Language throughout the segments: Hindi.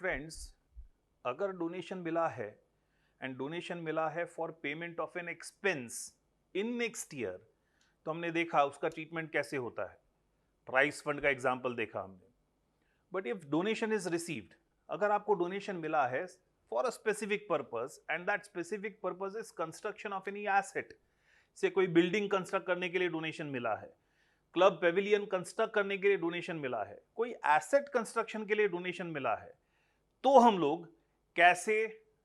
फ्रेंड्स, अगर डोनेशन मिला है एंड डोनेशन मिला है for payment of an expense in next year, तो हमने देखा उसका ट्रीटमेंट कैसे होता है। प्राइस फंड का एग्जांपल देखा हमने। But if donation is received, अगर आपको डोनेशन मिला है for a specific purpose and that specific purpose is construction of any asset, से कोई बिल्डिंग कंस्ट्रक्ट करने के लिए डोनेशन मिला है, क्लब पेविलियन कंस्ट्रक्ट करने के लिए डोनेशन मिला है, कोई एसेट कंस्ट्रक्शन के लिए डोनेशन मिला है, तो हम लोग कैसे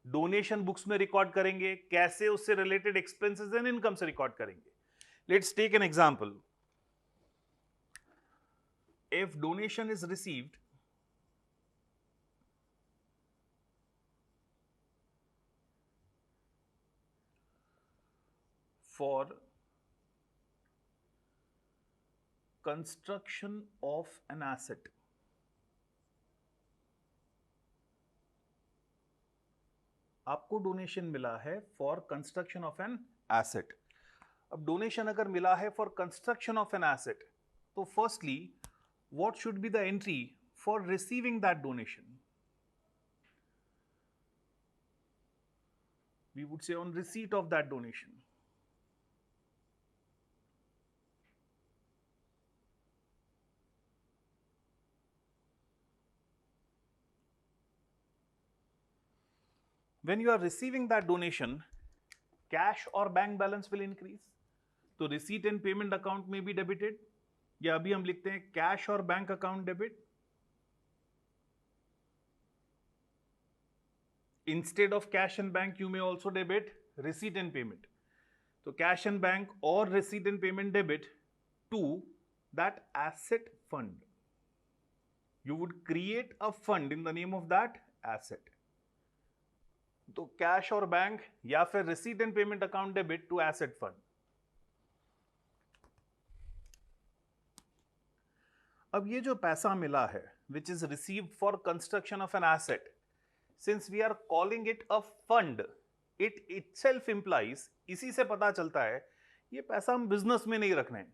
डोनेशन बुक्स में रिकॉर्ड करेंगे, कैसे उससे रिलेटेड एक्सपेंसेस एंड इनकम से रिकॉर्ड करेंगे। Let's take an example. If donation is received for construction of an asset, आपको डोनेशन मिला है for construction of an asset. अब डोनेशन अगर मिला है for construction of an asset, तो firstly what should be the entry for receiving that donation? We would say on receipt of that donation. When you are receiving that donation, cash or bank balance will increase. तो receipt and payment account may be debited, या अभी हम लिखते हैं कैश और bank account debit. Instead of cash and bank you may also debit receipt and payment. तो कैश एंड बैंक और receipt and payment debit to that asset fund. You would create a fund in the name of that asset. तो कैश और बैंक या फिर receipt and payment account debit to asset fund. अब ये जो पैसा मिला है which is received for construction of an asset, since we are calling it a fund, it itself implies, इसी से पता चलता है ये पैसा हम बिजनेस में नहीं रख रहे हैं,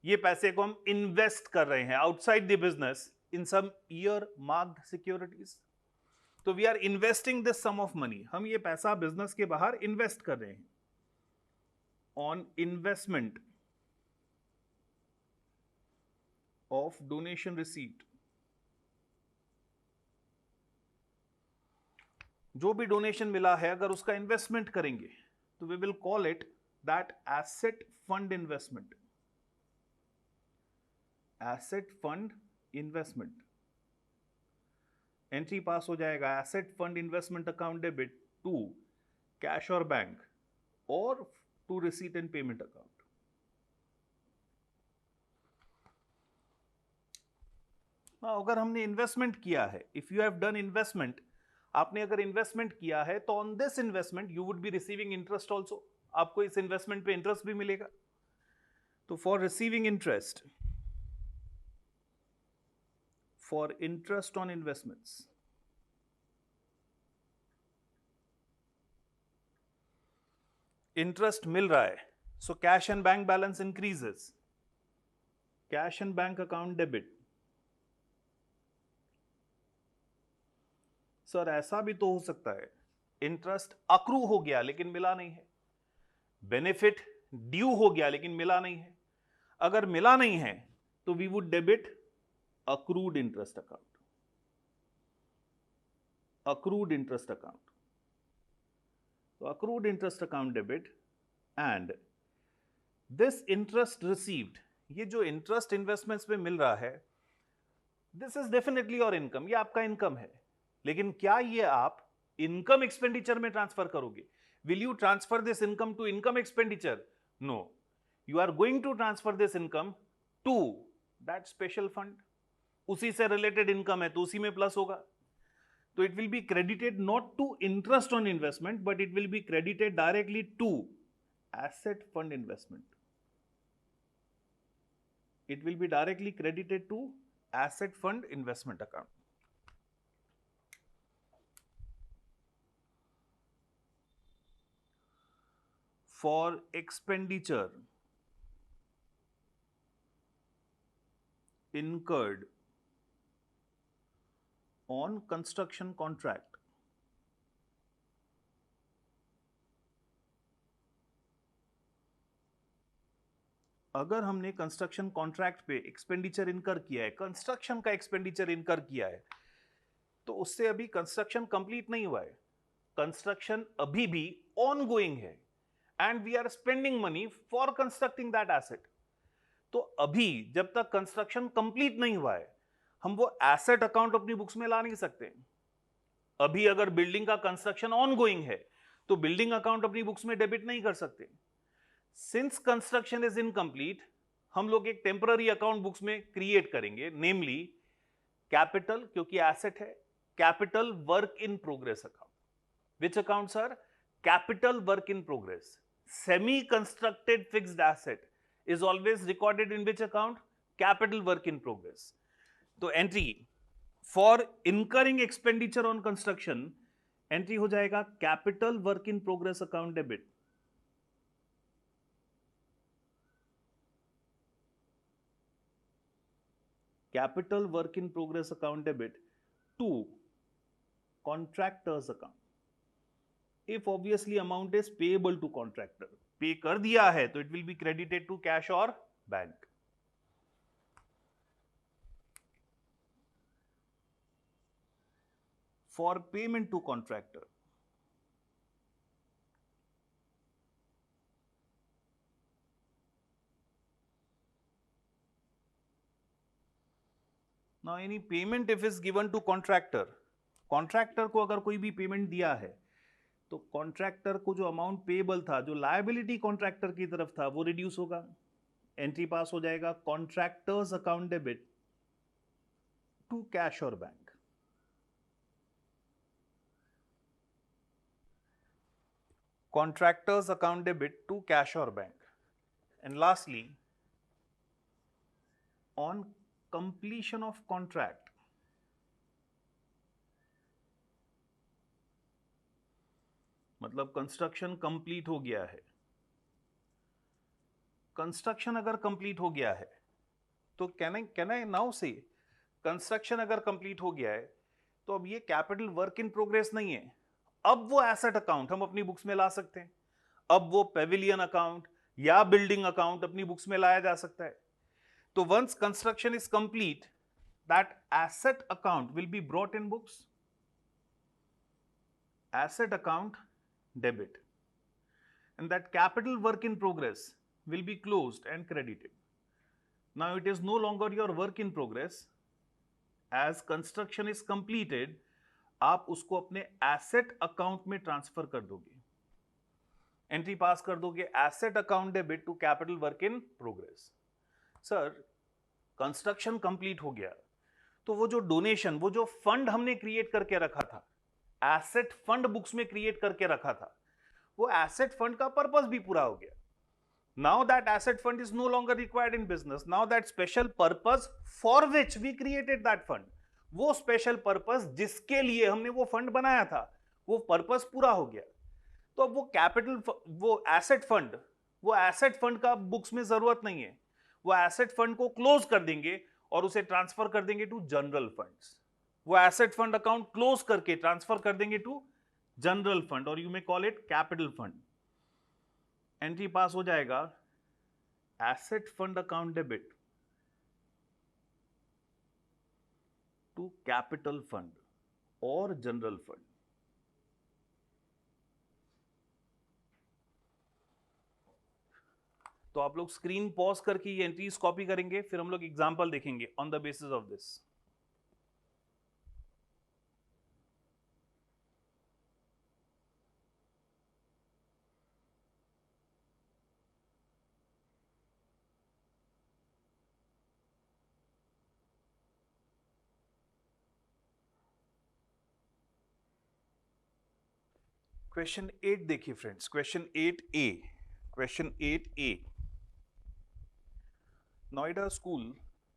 ये पैसे को हम इन्वेस्ट कर रहे हैं outside the business in some earmarked securities. तो we are investing this sum of money, हम ये पैसा बिजनेस के बाहर इन्वेस्ट कर रहे हैं। On investment of donation receipt, जो भी डोनेशन मिला है अगर उसका इन्वेस्टमेंट करेंगे तो we will call it that asset fund investment. Asset fund investment entry पास हो जाएगा asset fund investment account debit to cash और बैंक और to receipt and payment account. अगर हमने इन्वेस्टमेंट किया है, if you have done investment, आपने अगर इन्वेस्टमेंट किया है तो on this investment you would be receiving interest also, आपको इस इन्वेस्टमेंट पे इंटरेस्ट भी मिलेगा। तो for receiving interest, for interest on investments, interest मिल रहा है, so cash and bank balance increases, cash and bank account debit. Sir ऐसा भी तो हो सकता है इंटरेस्ट अक्रू हो गया लेकिन मिला नहीं है, बेनिफिट ड्यू हो गया लेकिन मिला नहीं है। अगर मिला नहीं है तो we would debit accrued interest account, accrued interest account. तो accrued interest account debit and this interest received, ये जो इंटरेस्ट इन्वेस्टमेंट्स में मिल रहा है, this is definitely your income, ये आपका इनकम है। लेकिन क्या ये आप इनकम एक्सपेंडिचर में ट्रांसफर करोगे? Will you transfer this income to income expenditure? No, you are going to transfer this income to that special fund. उसी से रिलेटेड इनकम है तो उसी में प्लस होगा। तो it will be credited not to interest on investment but it will be credited directly to asset fund investment. It will be directly credited to asset fund investment account. For expenditure incurred on construction contract, अगर हमने कंस्ट्रक्शन कॉन्ट्रैक्ट पे एक्सपेंडिचर इनकर किया है, कंस्ट्रक्शन का एक्सपेंडिचर इनकर किया है, तो उससे अभी कंस्ट्रक्शन कंप्लीट नहीं हुआ है, कंस्ट्रक्शन अभी भी ऑन गोइंग है and we are spending money for constructing that asset. तो अभी जब तक कंस्ट्रक्शन कंप्लीट नहीं हुआ है, हम वो एसेट अकाउंट अपनी बुक्स में ला नहीं सकते। अभी अगर बिल्डिंग का कंस्ट्रक्शन ऑन गोइंग है तो बिल्डिंग अकाउंट अपनी बुक्स में डेबिट नहीं कर सकते। सिंस कंस्ट्रक्शन इज इनकंप्लीट, हम लोग एक टेम्पररी अकाउंट बुक्स में क्रिएट करेंगे, नेमली कैपिटल, क्योंकि एसेट है, capital work in progress account. Which account sir? Capital work in progress. Semi constructed fixed asset is always recorded in which account? Capital work in progress. तो entry for incurring expenditure on construction, entry हो जाएगा capital work in progress account debit. Capital work in progress account debit to contractors account if obviously amount is payable to contractor. Pay कर दिया है तो it will be credited to cash और bank. For payment to contractor, now any payment if is given to contractor, contractor को अगर कोई भी पेमेंट दिया है तो कॉन्ट्रैक्टर को जो अमाउंट पेएबल था, जो लायबिलिटी कॉन्ट्रैक्टर की तरफ था, वो रिड्यूस होगा। एंट्री पास हो जाएगा contractor's account debit to cash और bank. Contractor's account debit to cash और bank. And lastly, on completion of contract, मतलब कंस्ट्रक्शन कंप्लीट हो गया है, कंस्ट्रक्शन अगर कंप्लीट हो गया है तो कैन आई नाउ से कंस्ट्रक्शन अगर कंप्लीट हो गया है तो अब ये कैपिटल वर्क इन प्रोग्रेस नहीं है, अब वो एसेट अकाउंट हम अपनी बुक्स में ला सकते हैं। अब वो पेविलियन अकाउंट या बिल्डिंग अकाउंट अपनी बुक्स में लाया जा सकता है। तो once construction is complete, that asset account will be brought in books, asset account debit, and that capital work in progress will be closed and credited. Now it is no longer your work in progress, as construction is completed, आप उसको अपने एसेट अकाउंट में ट्रांसफर कर दोगे, एंट्री पास कर दोगे asset account debit to capital work in progress. Sir construction complete हो गया तो वो जो डोनेशन, वो जो फंड हमने क्रिएट करके रखा था, एसेट फंड बुक्स में क्रिएट करके रखा था, वो एसेट फंड का पर्पस भी पूरा हो गया। Now that asset fund is no longer required in business, now that special purpose for which we created that fund, वो स्पेशल पर्पस जिसके लिए हमने वो फंड बनाया था, वो पर्पस पूरा हो गया। तो अब वो कैपिटल, वो एसेट फंड का बुक्स में जरूरत नहीं है, वो एसेट फंड को क्लोज कर देंगे और उसे ट्रांसफर कर देंगे टू जनरल फंड्स। वो एसेट फंड अकाउंट क्लोज करके ट्रांसफर कर देंगे टू जनरल फंड, और you may call it capital fund. Entry पास हो जाएगा asset fund account debit to capital fund और जनरल फंड। तो आप लोग स्क्रीन पॉज करके ये एंट्रीज कॉपी करेंगे, फिर हम लोग एग्जांपल देखेंगे on the basis of this. Question 8 देखिए friends, question 8A, question 8A, Noida school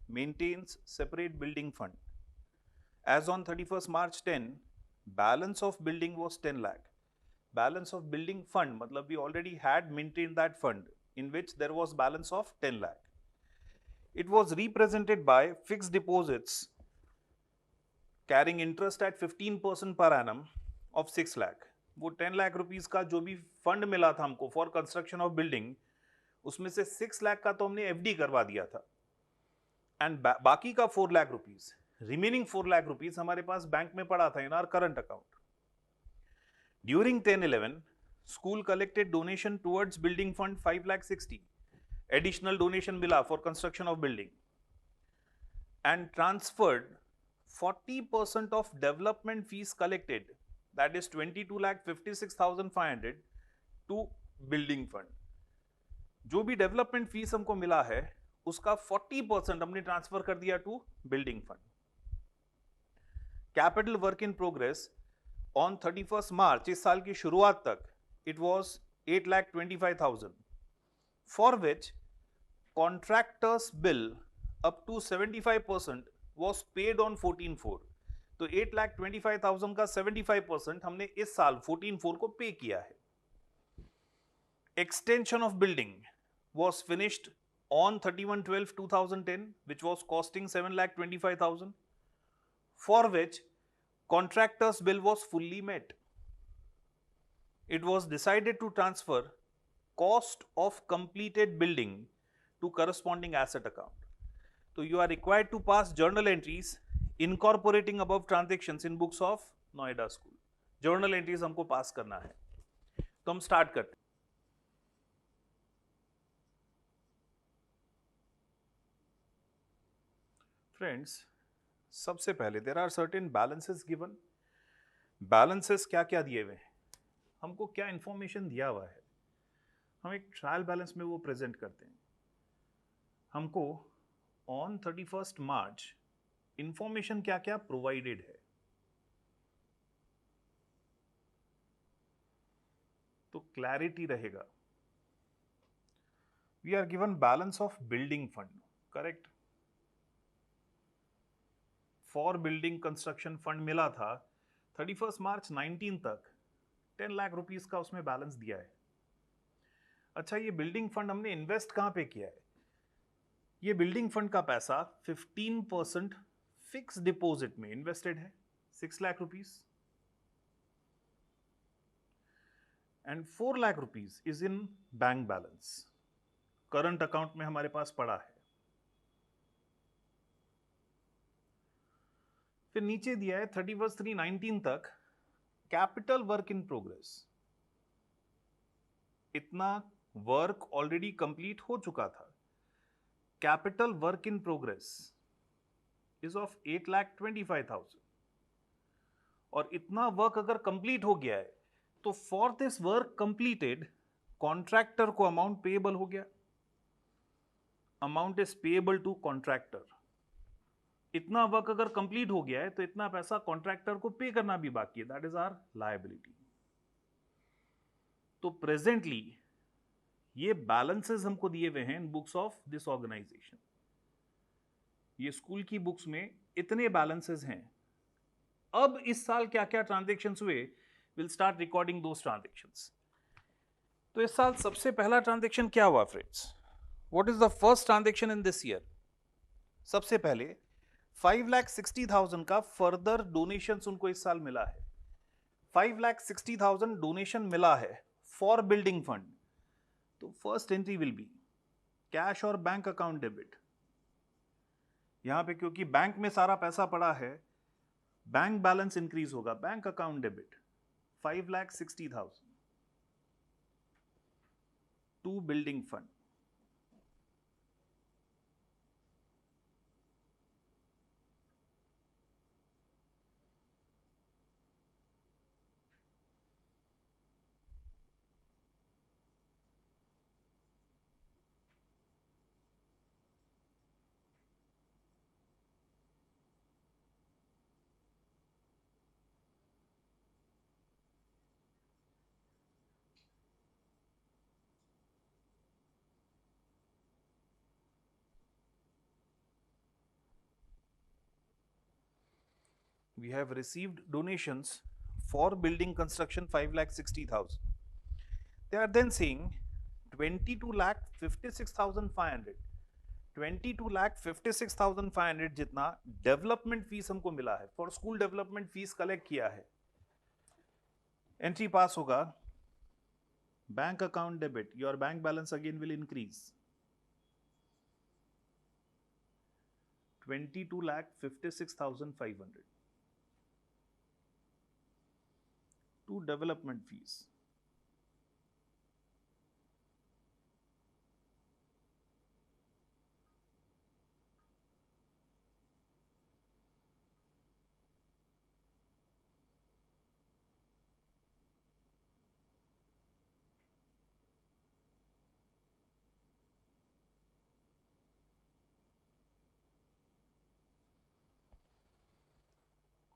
maintains separate building fund. As on 31st March 10, balance of building was 10 lakh. Balance of building fund, मतलब we already had maintained that fund in which there was balance of 10 lakh. It was represented by fixed deposits carrying interest eight 15% per annum of 6 lakh. वो 10 लाख रुपीस का जो भी फंड मिला था हमको फॉर कंस्ट्रक्शन ऑफ बिल्डिंग, उसमें से 6 लाख का तो हमने एफडी करवा दिया था, एंड बाकी का 4 lakh rupees, remaining 4 lakh rupees हमारे पास बैंक में पड़ा था in our current account. During 10-11 school collected donation towards building fund 5,60,000, additional donation मिला for construction of building, and transferred 40% of development fees collected, that is 22,56,500 to building fund। जो भी डेवलपमेंट फीस हमको मिला है उसका 40% हमने ट्रांसफर कर दिया to building fund. Capital work in progress on 31 March इस साल की शुरुआत तक it was 8,25,000, for which contractors bill up to 75% was paid on 14/4। तो 8,25,000 का 75% हमने इस साल 14/4 को पे किया है। Extension of building was finished on 31/12/2010 which was costing 7,25,000, for which contractor's bill was fully met। It was decided to transfer cost of completed building to corresponding asset account। So you are required to pass journal entries incorporating above transactions in books of Noida School। journal entries हमको पास करना है, तो हम स्टार्ट करते हैं। फ्रेंड्स, सबसे पहले there are certain balances given. Balances क्या क्या दिए हुए हैं, हमको क्या इंफॉर्मेशन दिया हुआ है, हम एक ट्रायल बैलेंस में वो प्रेजेंट करते हैं। हमको ऑन 31 मार्च इंफॉर्मेशन क्या क्या प्रोवाइडेड है, तो क्लैरिटी रहेगा। We are given balance of building fund, correct. For building construction fund मिला था 31 मार्च 19 तक 10 लाख रुपीस का उसमें बैलेंस दिया है। अच्छा, ये बिल्डिंग फंड हमने इन्वेस्ट कहां पे किया है? ये बिल्डिंग फंड का पैसा 15% फिक्स डिपॉजिट में इन्वेस्टेड है, 6 lakh rupees, and 4 lakh rupees is in bank balance, current account में हमारे पास पड़ा है। फिर नीचे दिया है 31/3/19 तक कैपिटल वर्क इन प्रोग्रेस। इतना वर्क ऑलरेडी कंप्लीट हो चुका था। Capital work in progress is of 8,25,000, और इतना वर्क अगर कंप्लीट हो गया है तो for this work completed contractor को अमाउंट पेएबल हो गया। Amount is payable to contractor. इतना वर्क अगर कंप्लीट हो गया है तो इतना पैसा कॉन्ट्रैक्टर को पे करना भी बाकी है, दैट इज आवर लायबिलिटी। तो प्रेजेंटली ये बैलेंसेस हमको दिए हुए हैं इन बुक्स ऑफ दिस ऑर्गेनाइजेशन। ये स्कूल की बुक्स में इतने बैलेंसेस हैं। अब इस साल क्या क्या ट्रांजैक्शंस हुए, will start recording those transactions. तो इस साल सबसे पहला ट्रांजैक्शन क्या हुआ friends? What is the first transaction in this year? सबसे पहले 5,60,000 का फर्दर डोनेशंस उनको इस साल मिला है। 5,60,000 डोनेशन मिला है फॉर बिल्डिंग फंड। तो first entry will be cash और बैंक अकाउंट डेबिट। यहां पे क्योंकि बैंक में सारा पैसा पड़ा है, बैंक बैलेंस इंक्रीज होगा, bank account debit 5,60,000 to building fund. We have received donations for building construction 5,60,000. They are then saying 22,56,500 22,56,500 जितना डेवलपमेंट फीस हमको मिला है, for school development fees collect किया है, एंट्री पास होगा, bank account debit, your bank balance again will increase, 22,56,500 to development fees.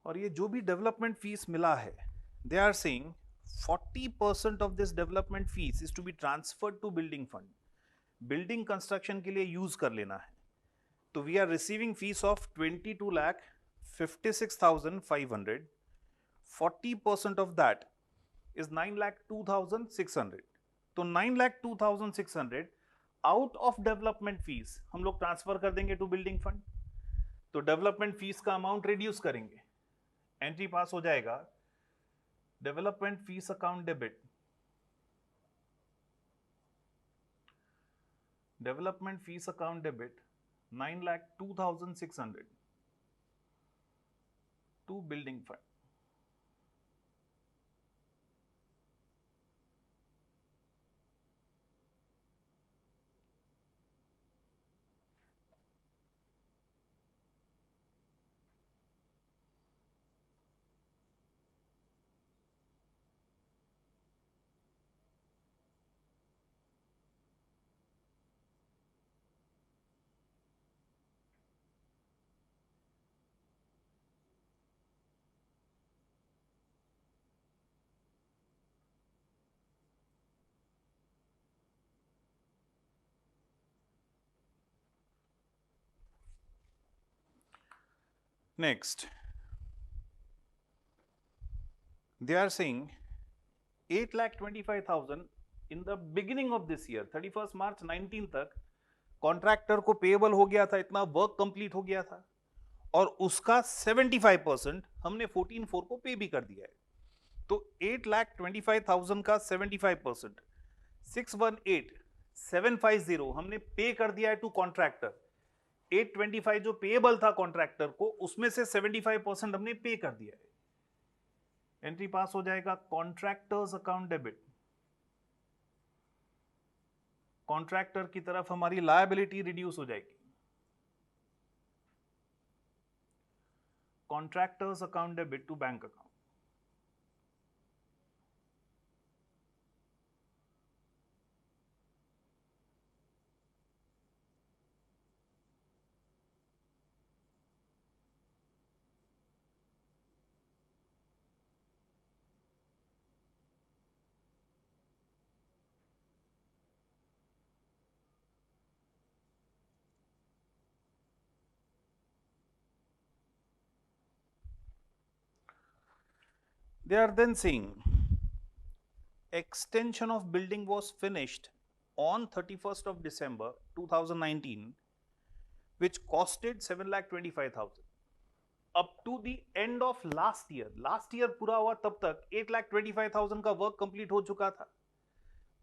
और ये जो भी डेवलपमेंट फीस मिला है, they are saying 40% of this development fees is to be transferred to building fund, building construction के लिए यूज कर लेना है। तो we are receiving fees of 22,56,500, 40% of that is 9,02,600, तो 9,02,600 आउट ऑफ डेवलपमेंट फीस हम लोग ट्रांसफर कर देंगे टू बिल्डिंग फंड। तो डेवलपमेंट फीस का अमाउंट रिड्यूस करेंगे, एंट्री पास हो जाएगा, development fees account debit, development fees account debit 9,02,600 to building fund. Next, they are saying 8,25,000 in the beginning of this year, 31st March 19 तक कॉन्ट्रैक्टर को पेएबल हो गया था, इतना वर्क कंप्लीट हो गया था, और उसका 75% हमने 14/4 को पे भी कर दिया है। तो 8,25,000 का 75% 618,750 हमने पे कर दिया है टू कॉन्ट्रैक्टर। 825 जो पेएबल था कॉन्ट्रैक्टर को, उसमें से 75% हमने पे कर दिया है, एंट्री पास हो जाएगा, कॉन्ट्रैक्टर्स अकाउंट डेबिट, कॉन्ट्रैक्टर की तरफ हमारी लायबिलिटी रिड्यूस हो जाएगी, contractors account debit to bank account. They are then saying extension of building was finished on 31st of December 2019, which costed 7,25,000 up to the end of last year. Last year पूरा हुआ तब तक 8,25,000 का वर्क कंप्लीट हो चुका था,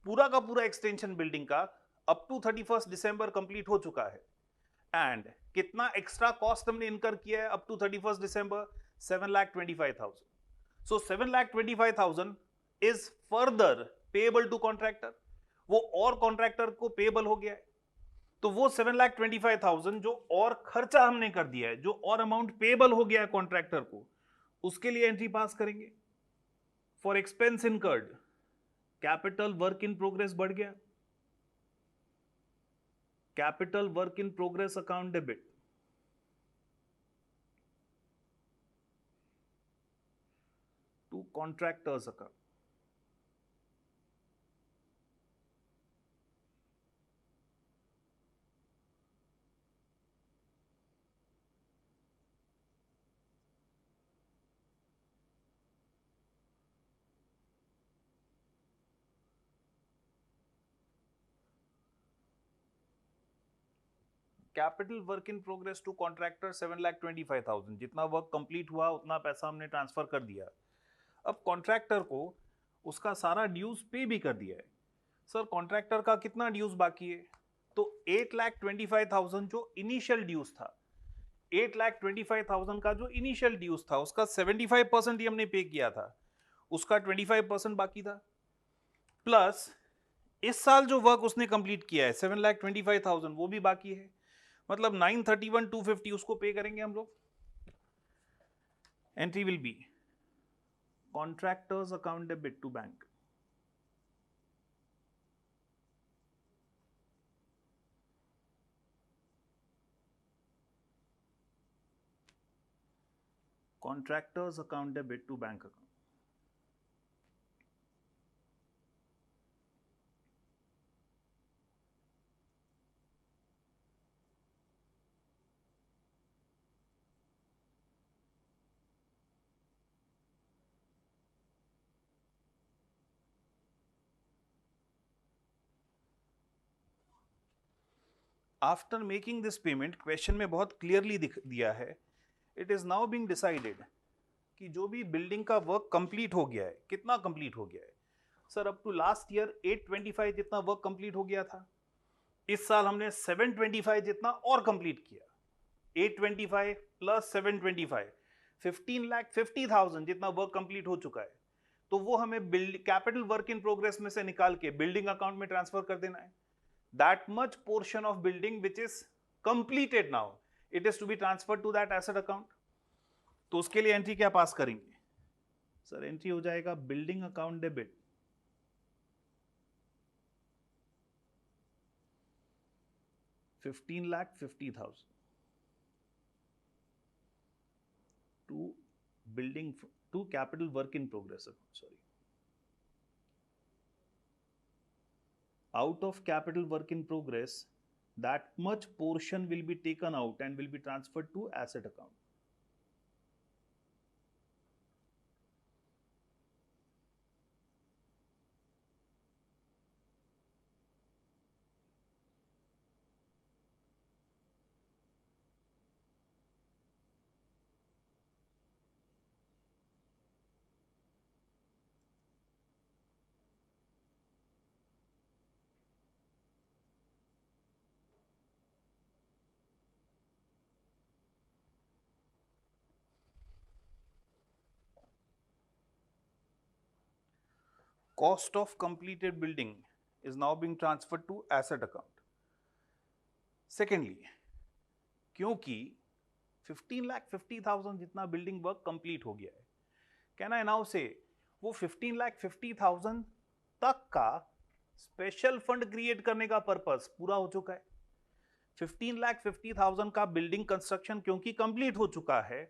पूरा का पूरा एक्सटेंशन बिल्डिंग का up to 31st December complete हो चुका है, एंड कितना एक्स्ट्रा कॉस्ट हमने इनकर किया है up to 31st December, 7,25,000। So 7,25,000 is further payable to contractor, वो और कॉन्ट्रैक्टर को पेएबल हो गया है। तो वो 7,25,000 जो और खर्चा हमने कर दिया है, जो और अमाउंट पेएबल हो गया है कॉन्ट्रैक्टर को, उसके लिए एंट्री पास करेंगे। For expense incurred, capital work in progress बढ़ गया, capital work in progress account debit, to contractors account. Capital work in progress to contractor 7,25,000, जितना वर्क कंप्लीट हुआ उतना पैसा हमने ट्रांसफर कर दिया। अब कॉन्ट्रैक्टर को उसका सारा ड्यूज पे भी कर दिया है। सर कॉन्ट्रैक्टर का कितना ड्यूज बाकी है? तो 8,25,000 जो इनिशियल ड्यूज था, 8,25,000 का जो इनिशियल ड्यूज था उसका 75% ही हमने पे किया था, उसका 25% बाकी था, प्लस इस साल जो वर्क उसने कंप्लीट किया है 7,25,000 वो भी बाकी है, मतलब 931,250 उसको पे करेंगे हम लोग। Entry will be contractors account debit to bank, contractors account debit to bank account. After making this payment, question में बहुत क्लियरली दिया है, it is now being decided कि जो भी बिल्डिंग का वर्क कंप्लीट हो गया है, कितना कंप्लीट हो गया है? Sir up to last year 825 जितना वर्क कंप्लीट हो गया था, इस साल हमने 725 जितना और कंप्लीट किया। 825 प्लस 725, 15,50,000 जितना वर्क कंप्लीट हो चुका है, तो वो हमें कैपिटल वर्क इन प्रोग्रेस में से निकाल के बिल्डिंग अकाउंट में ट्रांसफर कर देना है। That much portion of building which is completed now, it is to be transferred to that asset account. तो उसके लिए एंट्री क्या पास करेंगे? सर एंट्री हो जाएगा building account debit, $15,50,000 to building to capital work in progress account. Sorry. Out of capital work in progress, that much portion will be taken out and will be transferred to asset account. Cost of completed building is now being transferred to asset account. Secondly, क्योंकि 15,50,000 जितना बिल्डिंग वर्क कंप्लीट हो गया है, कैन आई नाउ से वो 15,50,000 तक का स्पेशल फंड क्रिएट करने का पर्पस पूरा हो चुका है। 15,50,000 का बिल्डिंग कंस्ट्रक्शन क्योंकि कंप्लीट हो चुका है,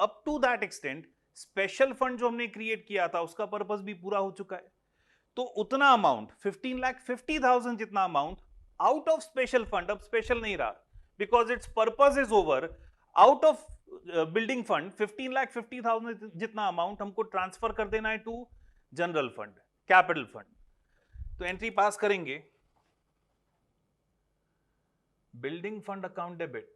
up to that extent special fund जो हमने क्रिएट किया था उसका पर्पस भी पूरा हो चुका है। तो उतना अमाउंट 15,50,000 जितना amount out of special fund, अब स्पेशल नहीं रहा because it's purpose is over, out of building fund 15,50,000 जितना अमाउंट हमको ट्रांसफर कर देना है to general fund, capital fund. तो एंट्री पास करेंगे building fund account debit,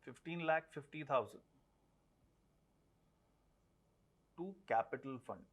$15,50,000 to capital fund.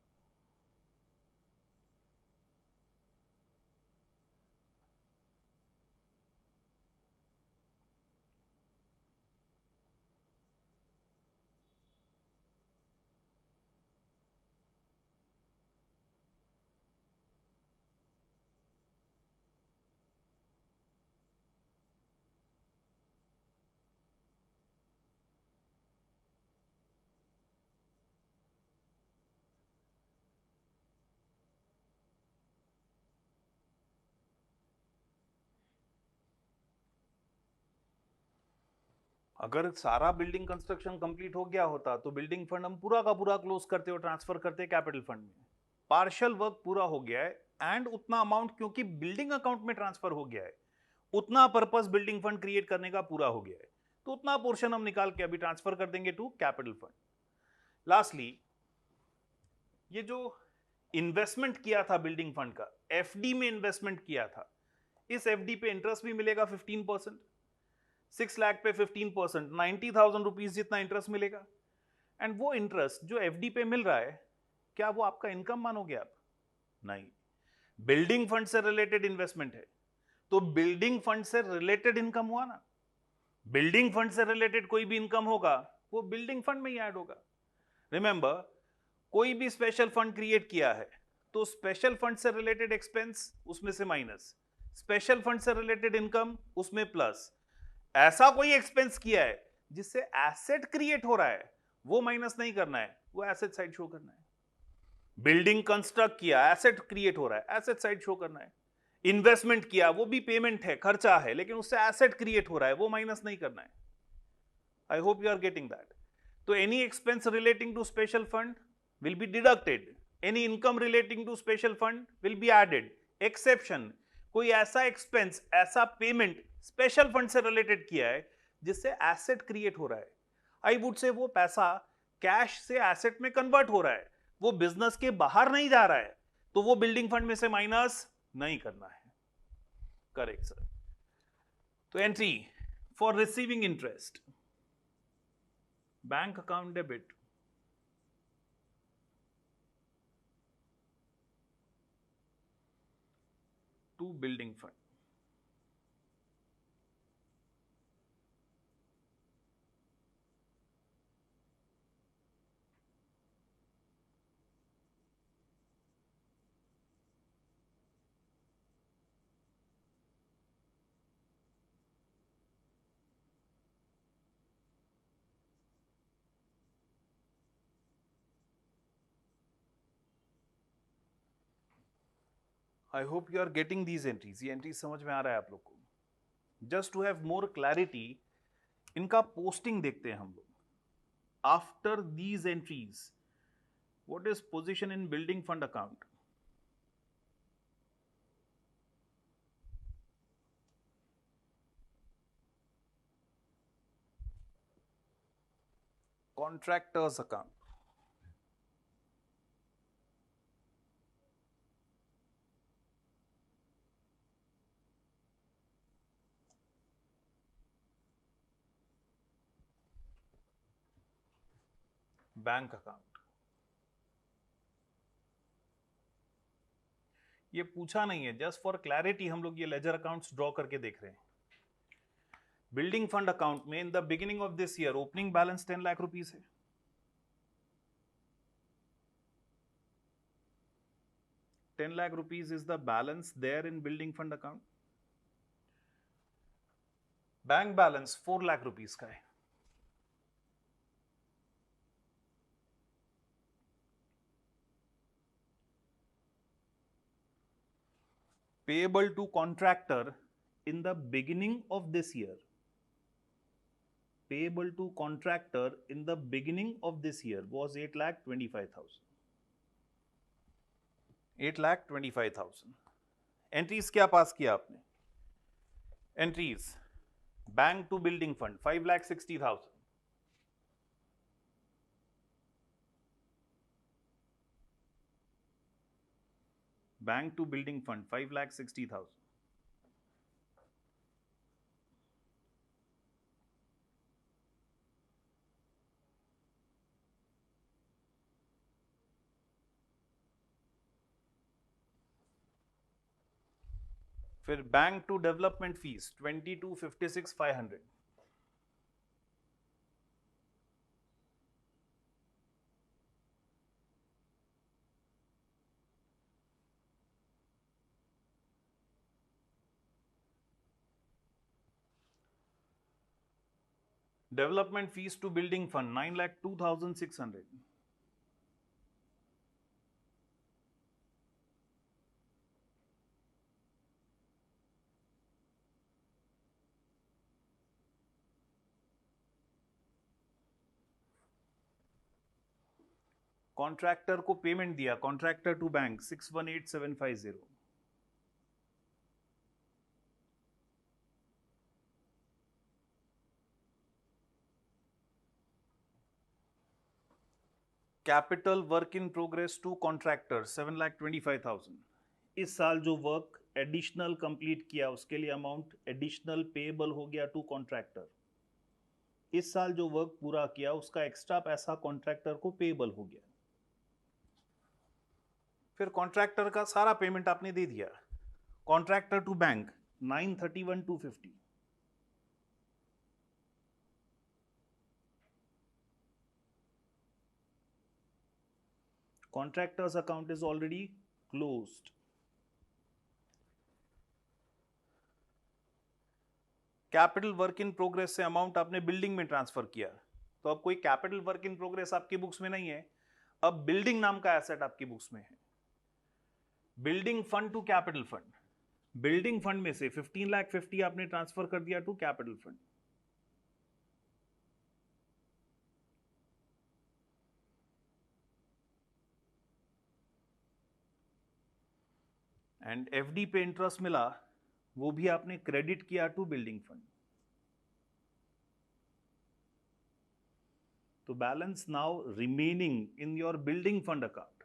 अगर सारा बिल्डिंग कंस्ट्रक्शन कंप्लीट हो गया होता तो बिल्डिंग फंड हम पूरा का पूरा क्लोज करते और ट्रांसफर करते कैपिटल फंड में। पार्शियल वर्क पूरा हो गया है एंड उतना अमाउंट क्योंकि बिल्डिंग अकाउंट में ट्रांसफर हो गया है, उतना पर्पस बिल्डिंग फंड क्रिएट करने का पूरा हो गया है, तो उतना पोर्शन हम निकाल के अभी ट्रांसफर कर देंगे टू कैपिटल फंड। लास्टली ये जो इन्वेस्टमेंट किया था बिल्डिंग फंड का, एफडी में इन्वेस्टमेंट किया था, इस एफडी पे इंटरेस्ट भी मिलेगा 15%, 6 लाख पे 15%, 90,000 रुपीज जितना इंटरेस्ट मिलेगा। एंड वो इंटरेस्ट जो एफडी पे मिल रहा है, क्या वो आपका इनकम मानोगे आप? नहीं, बिल्डिंग फंड से रिलेटेड इन्वेस्टमेंट है, तो बिल्डिंग फंड से रिलेटेड इनकम हुआ ना। बिल्डिंग फंड से रिलेटेड कोई भी इनकम होगा वो बिल्डिंग फंड में ही ऐड होगा। रिमेंबर, कोई भी स्पेशल फंड क्रिएट किया है तो स्पेशल फंड से रिलेटेड एक्सपेंस उसमें से माइनस, स्पेशल फंड से रिलेटेड इनकम उसमें प्लस। ऐसा कोई एक्सपेंस किया है जिससे एसेट क्रिएट हो रहा है, वो माइनस नहीं करना है, वो एसेट साइड शो करना है। बिल्डिंग कंस्ट्रक्ट किया, एसेट क्रिएट हो रहा है, एसेट साइड शो करना है। इन्वेस्टमेंट किया, वो भी पेमेंट है, खर्चा है, लेकिन उससे एसेट क्रिएट हो रहा है, वो माइनस नहीं करना है। I hope you are getting that. तो any expense relating to special fund will be deducted, any income relating to special fund will be added, exception कोई ऐसा एक्सपेंस, ऐसा पेमेंट स्पेशल फंड से रिलेटेड किया है जिससे एसेट क्रिएट हो रहा है, आई वुड से वो पैसा कैश से एसेट में कन्वर्ट हो रहा है, वो बिजनेस के बाहर नहीं जा रहा है, तो वो बिल्डिंग फंड में से माइनस नहीं करना है। Correct sir. तो entry for receiving interest, bank account debit, to building fund. I hope you are getting these entries, ये एंट्रीज समझ में आ रहा है आप लोग को? Just to have more clarity, इनका पोस्टिंग देखते हैं हम लोग। After these entries, what is position in building fund account? Contractor's account, bank account. ये पूछा नहीं है, जस्ट फॉर क्लैरिटी हम लोग ये लेजर अकाउंट्स ड्रॉ करके देख रहे हैं। बिल्डिंग फंड अकाउंट में in the beginning of this year opening balance 10 lakh rupees है, 10 lakh rupees is the balance there in building fund account. Bank balance 4 lakh rupees का है। Payable to contractor in the beginning of this year, payable to contractor in the beginning of this year was 8,25,000, 8,25,000। Entries क्या पास किया आपने? Entries bank to building fund 5,60,000, bank to building fund 5,60,000। फिर bank to development fees 22,56,500, development fees to building fund 9,02,600, contractor को पेमेंट दिया, contractor to bank 618,750, capital work in progress to contractor 7,25,000। इस साल जो वर्क एडिशनल कंप्लीट किया उसके लिए अमाउंट एडिशनल पेएबल हो गया टू कॉन्ट्रैक्टर। इस साल जो वर्क पूरा किया उसका एक्स्ट्रा पैसा कॉन्ट्रैक्टर को पेएबल हो गया। फिर कॉन्ट्रैक्टर का सारा पेमेंट आपने दे दिया। Contractor to bank 931,250। Contractor's account is already closed. Capital work in progress से अमाउंट आपने बिल्डिंग में ट्रांसफर किया, तो अब कोई कैपिटल वर्क इन प्रोग्रेस आपकी बुक्स में नहीं है, अब बिल्डिंग नाम का एसेट आपकी बुक्स में है। Building fund to capital fund, building fund में से 15,50,000 आपने ट्रांसफर कर दिया to capital fund. And FD पे इंटरेस्ट मिला, वो भी आपने क्रेडिट किया टू बिल्डिंग फंड। तो balance now remaining in your building fund account,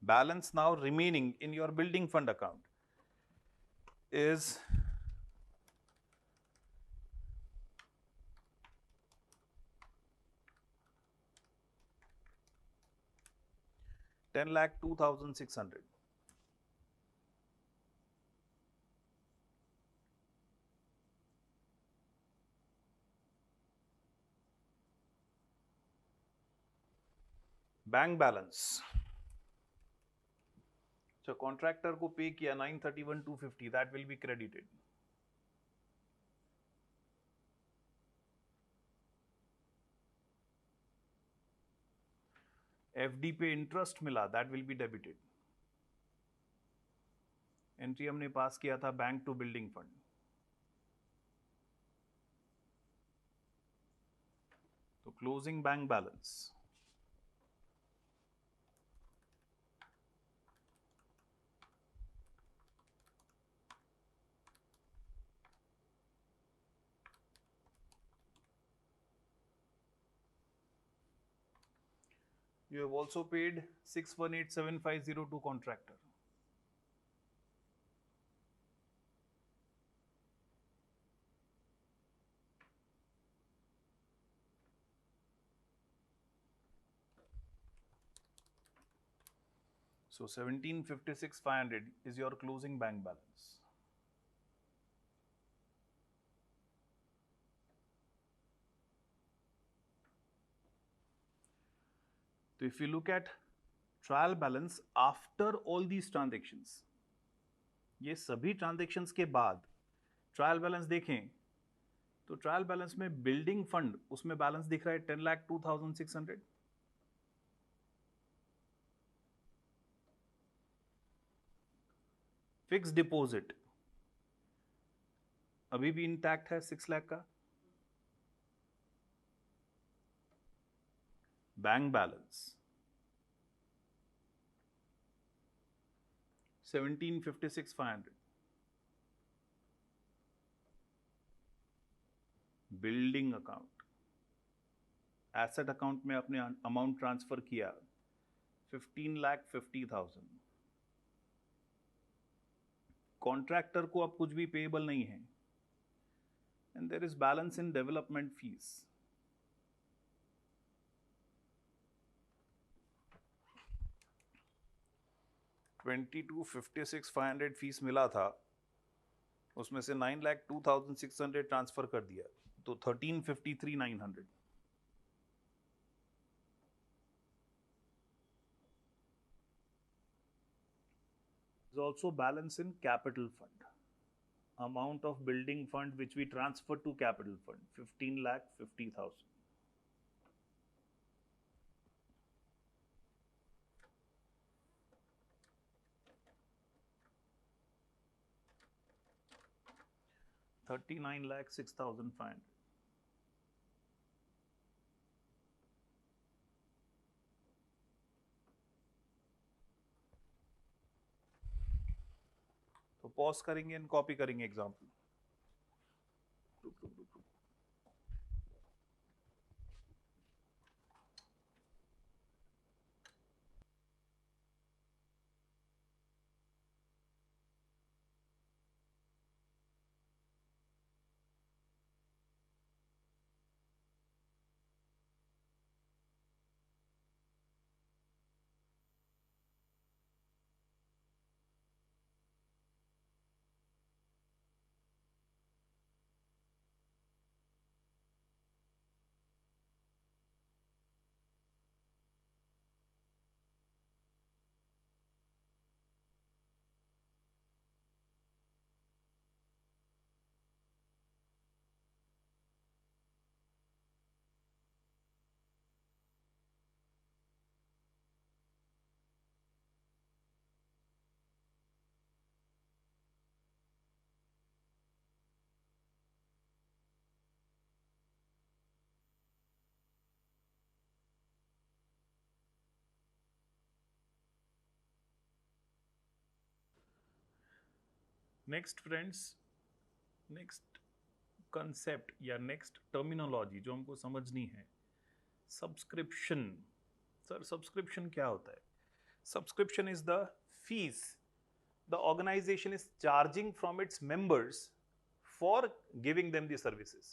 balance now remaining in your building fund account is 10,02,600. Bank balance, so contractor को पे किया 931,250, that will be credited. FD पे इंटरेस्ट मिला, that will be debited. Entry हमने पास किया था बैंक टू बिल्डिंग फंड। तो closing bank balance, you have also paid 618,750 to contractor. So 1756,500 is your closing bank balance. So if you look at trial balance after all these transactions, ये सभी ट्रांजेक्शन्स के बाद ट्रायल बैलेंस देखें तो ट्रायल बैलेंस में बिल्डिंग फंड, उसमें बैलेंस दिख रहा है 10,02,600। फिक्स डिपॉजिट अभी भी इंटैक्ट है 6 लाख का। Bank balance 1756,500। Building account, asset account में आपने अमाउंट ट्रांसफर किया 15,50,000। कॉन्ट्रैक्टर को अब कुछ भी पेएबल नहीं है, and there is balance in development fees. $22,56,500 fees मिला था, उसमें से 9,02,600 ट्रांसफर कर दिया, तो 13,53,900। There's also balance in capital fund, amount of building fund which we transfer to capital fund 15,50,000. $39,06,500. तो पॉज करेंगे एंड कॉपी करेंगे example. Next friends, next concept या नेक्स्ट टर्मिनोलॉजी जो हमको समझनी है, सब्सक्रिप्शन। सर सब्सक्रिप्शन क्या होता है? Subscription is the fees the organization is charging from its members for giving them the services।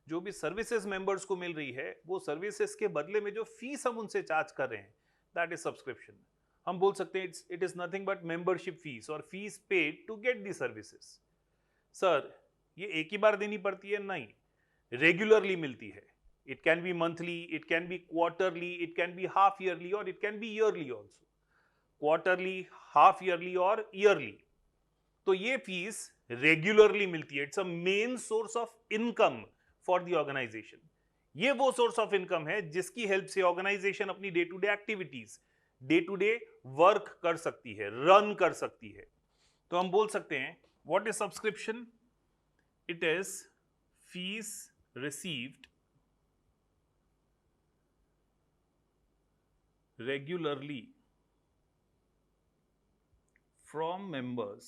जो भी सर्विसेज मेंबर्स को मिल रही है, वो सर्विसेज के बदले में जो फीस हम उनसे चार्ज कर रहे हैं, दैट इज सब्सक्रिप्शन। हम बोल सकते हैं it is nothing but membership fees और fees paid to get the services. Sir ये एक ही बार देनी पड़ती है? नहीं, रेगुलरली मिलती है। It can be monthly, it can be quarterly, it can be half yearly और it can be yearly also. Quarterly, half yearly और ईयरली। तो ये फीस रेगुलरली मिलती है। It's a main source of income for the organisation. ये वो सोर्स ऑफ इनकम है जिसकी हेल्प से ऑर्गेनाइजेशन अपनी day to day activities, day to day work कर सकती है, रन कर सकती है। तो हम बोल सकते हैं what is subscription? It is fees received regularly from members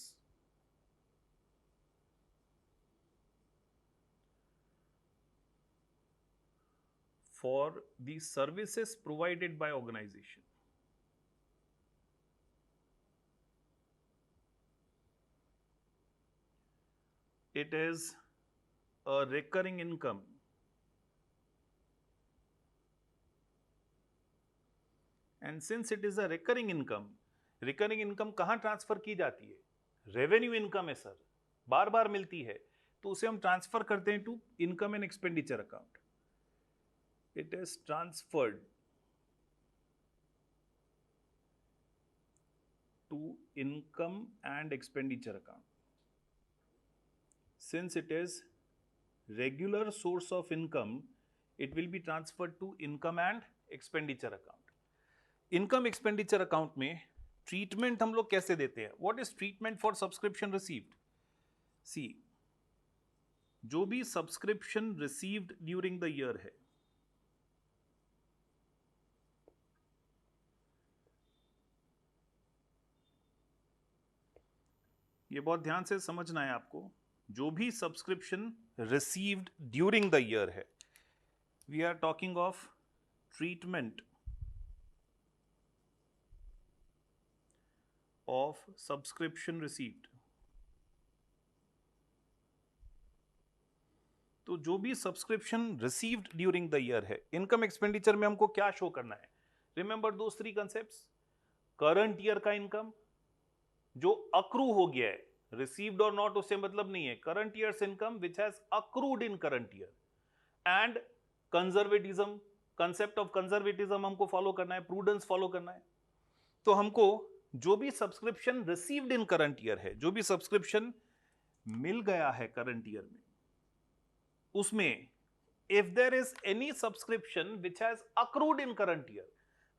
for the services provided by organization। It is a recurring income and since it is a recurring income, recurring income कहां ट्रांसफर की जाती है? रेवेन्यू इनकम है सर, बार बार मिलती है, तो उसे हम ट्रांसफर करते हैं to income and expenditure account. It is transferred to income and expenditure account. Since it is regular source of income, it will be transferred to income and expenditure account. Income expenditure account में ट्रीटमेंट हम लोग कैसे देते हैं? What is treatment for subscription received? सी, जो भी subscription received during the year है, ये बहुत ध्यान से समझना है आपको। जो भी subscription received during the year है, we are talking of treatment of subscription received। तो जो भी subscription received during the year है, इनकम एक्सपेंडिचर में हमको क्या शो करना है? Remember those three concepts. Current year का इनकम जो अक्रू हो गया है, रिसीव्ड और नॉट उससे मतलब नहीं है। Current years income which has accrued in current year. And conservatism, concept of conservatism हमको फॉलो करना है, प्रूडेंस फॉलो करना है। तो हमको जो भी subscription received in current year है, जो भी सब्सक्रिप्शन मिल गया है करंट ईयर में, उसमें if there is any subscription which has accrued in current year,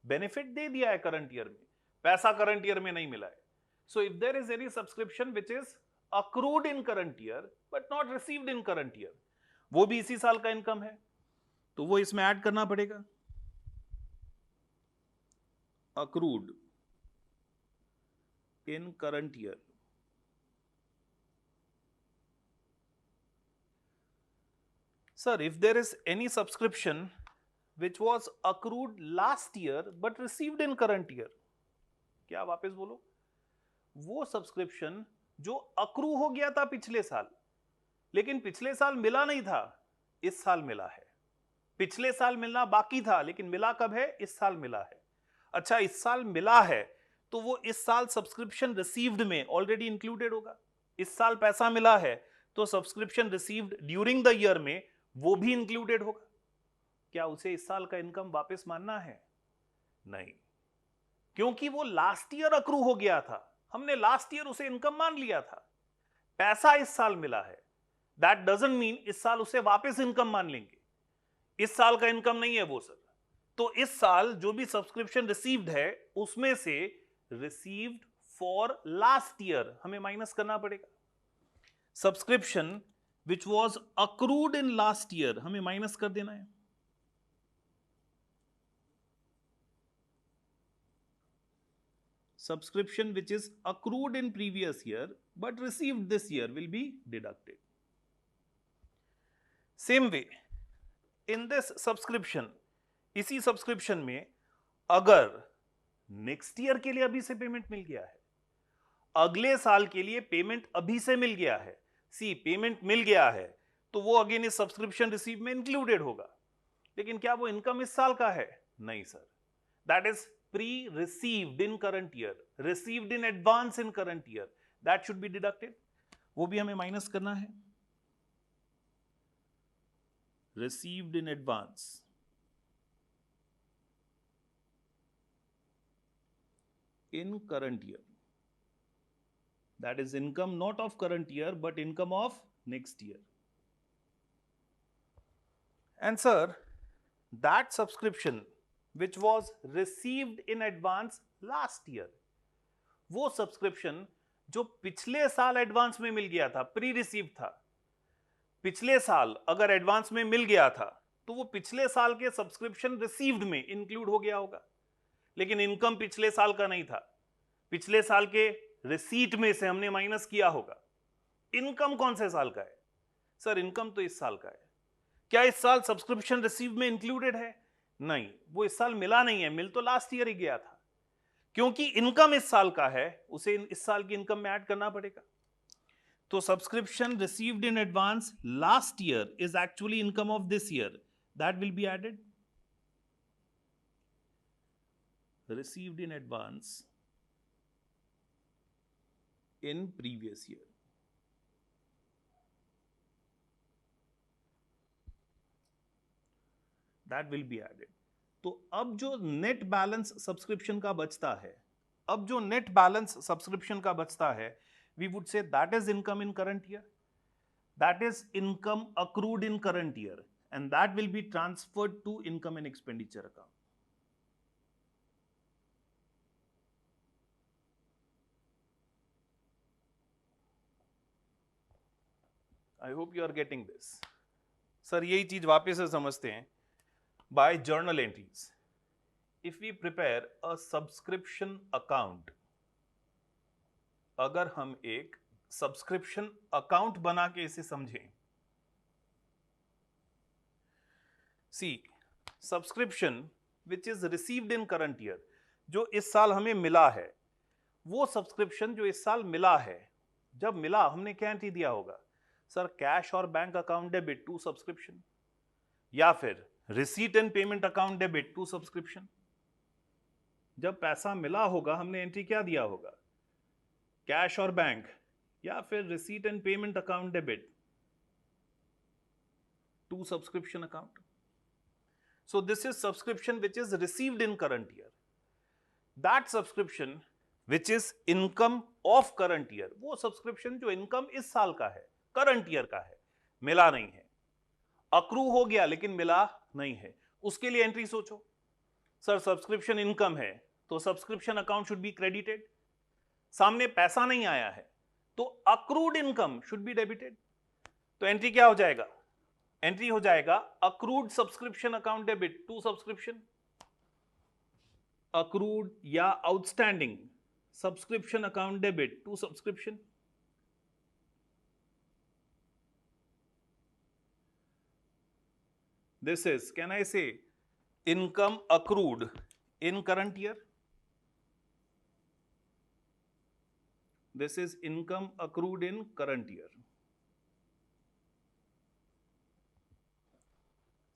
benefit दे दिया है करंट ईयर में, पैसा करंट ईयर में नहीं मिला है। So if there is any subscription which is accrued in current year but not received in current year, वो भी इसी साल का इनकम है, तो वो इसमें ऐड करना पड़ेगा। Accrued in current year। Sir, if there is any subscription which was accrued last year but received in current year, क्या वापस बोलो? वो सब्सक्रिप्शन जो अक्रू हो गया था पिछले साल, लेकिन पिछले साल मिला नहीं था, इस साल मिला है। पिछले साल मिलना बाकी था, लेकिन मिला कब है? इस साल मिला है। अच्छा, इस साल मिला है तो वो इस साल सब्सक्रिप्शन रिसीव्ड में ऑलरेडी इंक्लूडेड होगा। इस साल पैसा मिला है तो subscription received during the year में वो भी इंक्लूडेड होगा। क्या उसे इस साल का इनकम वापस मानना है? नहीं, क्योंकि वो लास्ट ईयर अक्रू हो गया था, हमने लास्ट ईयर उसे इनकम मान लिया था। पैसा इस साल मिला है, दैट डजंट मीन इस साल उसे वापस इनकम मान लेंगे। इस साल का इनकम नहीं है वो सर। तो इस साल जो भी सब्सक्रिप्शन रिसीव्ड है, उसमें से रिसीव्ड फॉर लास्ट ईयर हमें माइनस करना पड़ेगा। Subscription which was accrued in last year हमें माइनस कर देना है। subscription which is accrued in previous year but received this year will be deducted. Same way, in this subscription, इसी subscription में अगर नेक्स्ट ईयर के लिए अभी से पेमेंट मिल गया है, अगले साल के लिए पेमेंट अभी से मिल गया है, सी पेमेंट मिल गया है तो वो अगेन इस सब्सक्रिप्शन रिसीव में इंक्लूडेड होगा, लेकिन क्या वो इनकम इस साल का है? नहीं sir, that is pre received in current year, received in advance in current year, that should be deducted, वो भी हमें माइनस करना है. Received in advance in current year, that is income not of current year but income of next year. And sir, that subscription which was received in advance last year, वो subscription जो पिछले साल एडवांस में मिल गया था, प्री रिसीव था, पिछले साल अगर एडवांस में मिल गया था तो वो पिछले साल के सब्सक्रिप्शन रिसीव्ड में इंक्लूड हो गया होगा, लेकिन इनकम पिछले साल का नहीं था, पिछले साल के रिसीट में से हमने माइनस किया होगा. इनकम कौन से साल का है? सर इनकम तो इस साल का है. क्या इस साल सब्सक्रिप्शन रिसीव में इंक्लूडेड है? नहीं, वो इस साल मिला नहीं है, मिल तो लास्ट ईयर ही गया था. क्योंकि इनकम इस साल का है, उसे इस साल की इनकम में ऐड करना पड़ेगा. तो subscription received in advance last year is actually income of this year, that will be added. Received in advance in previous year. That will be added. तो अब जो नेट बैलेंस सब्सक्रिप्शन का बचता है, अब जो नेट बैलेंस सब्सक्रिप्शन का बचता है, we would say that is income in current year, that is income accrued in current year, and that will be transferred to income and expenditure account. I hope you are getting this. Sir यही चीज वापस से समझते हैं. By journal entries, if we prepare a subscription account, अगर हम एक सब्सक्रिप्शन अकाउंट बना के इसे समझें, see subscription which is received in current year, जो इस साल हमें मिला है, वो सब्सक्रिप्शन जो इस साल मिला है, जब मिला हमने क्या एंट्री दिया होगा? सर कैश और bank account debit to subscription, या फिर receipt and payment account debit to subscription. जब पैसा मिला होगा हमने एंट्री क्या दिया होगा? कैश और बैंक, या फिर receipt and payment account debit to subscription account. So this is subscription which is received in current year. That subscription which is income of current year, वो सब्सक्रिप्शन जो इनकम इस साल का है, करंट ईयर का है, मिला नहीं है, अक्रू हो गया लेकिन मिला नहीं है, उसके लिए एंट्री सोचो. सर सब्सक्रिप्शन इनकम है तो subscription account should be credited, सामने पैसा नहीं आया है तो accrued income should be debited. तो एंट्री क्या हो जाएगा? एंट्री हो जाएगा accrued subscription account debit to subscription, accrued या outstanding subscription account debit to subscription. This is, can I say, income accrued in current year? This is income accrued in current year.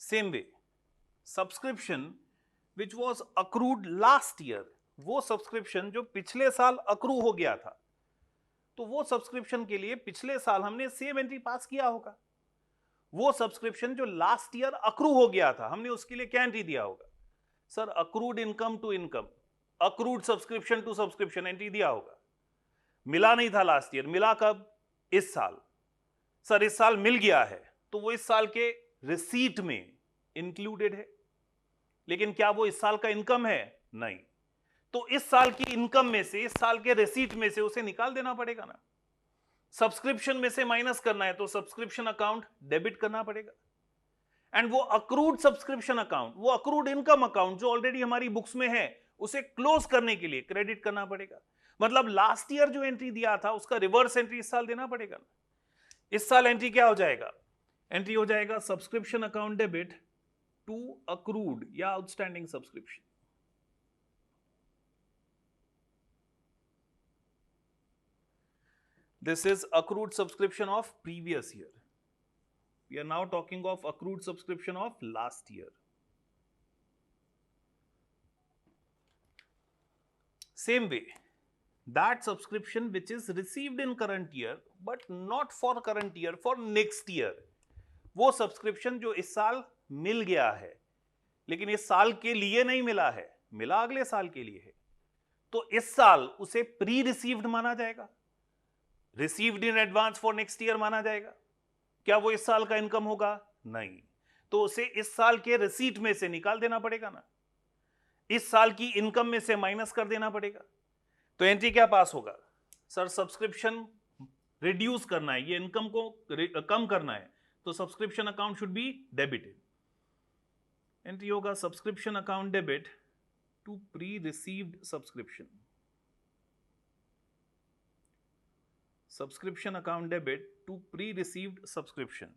Same way, subscription which was accrued last year, वो सब्सक्रिप्शन जो पिछले साल अक्रू हो गया था, तो वो सब्सक्रिप्शन के लिए पिछले साल हमने सेम एंट्री पास किया होगा. वो सब्सक्रिप्शन जो लास्ट ईयर अक्रू हो गया था, हमने उसके लिए क्या एंट्री दिया होगा? Sir accrued income to income, accrued subscription to subscription entry दिया होगा. मिला नहीं था लास्ट ईयर, मिला कब? इस साल. सर इस साल मिल गया है तो वो इस साल के रिसीट में इंक्लूडेड है, लेकिन क्या वो इस साल का इनकम है? नहीं. तो इस साल की इनकम में से, इस साल के रिसीट में से उसे निकाल देना पड़ेगा ना. सब्सक्रिप्शन में से माइनस करना है तो सब्सक्रिप्शन अकाउंट डेबिट करना पड़ेगा. एंड वो अक्रूड सब्सक्रिप्शन अकाउंट, वो अक्रूड इनकम अकाउंट जो ऑलरेडी हमारी बुक्स में है, उसे क्लोज करने के लिए क्रेडिट करना पड़ेगा। मतलब लास्ट ईयर जो एंट्री दिया था उसका रिवर्स एंट्री इस साल देना पड़ेगा ना। इस साल एंट्री क्या हो जाएगा? एंट्री हो जाएगा subscription account debit to accrued या outstanding subscription. This is accrued subscription of previous year. We are now talking of accrued subscription of last year. Same way, that subscription which is received in current year but not for current year, for next year, वो सब्सक्रिप्शन जो इस साल मिल गया है लेकिन इस साल के लिए नहीं मिला है, मिला अगले साल के लिए है, तो इस साल उसे प्री रिसीव्ड माना जाएगा, received in advance for next year माना जाएगा। क्या वो इस साल का इनकम होगा? नहीं, तो उसे इस साल के रिसीट में से निकाल देना पड़ेगा ना, इस साल की इनकम में से माइनस कर देना पड़ेगा। तो एंट्री क्या पास होगा? सर सब्सक्रिप्शन रिड्यूस करना है, ये इनकम को कम करना है, तो subscription account should be debited. Entry होगा subscription account debit to pre received subscription. Subscription account debit to pre-received subscription.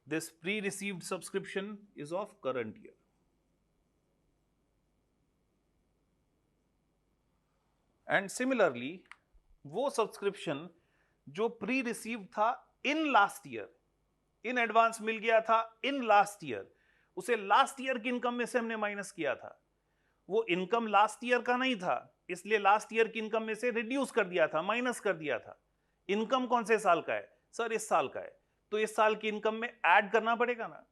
This pre-received subscription is of current year. And similarly, वो subscription जो pre-received था in last year, in advance मिल गया था in last year, उसे last year की इनकम में से हमने माइनस किया था, वो इनकम लास्ट ईयर का नहीं था, इसलिए लास्ट ईयर की इनकम में से रिड्यूस कर दिया था, माइनस कर दिया था। इनकम कौन से साल का है? सर इस साल का है, तो इस साल की इनकम में ऐड करना पड़ेगा ना।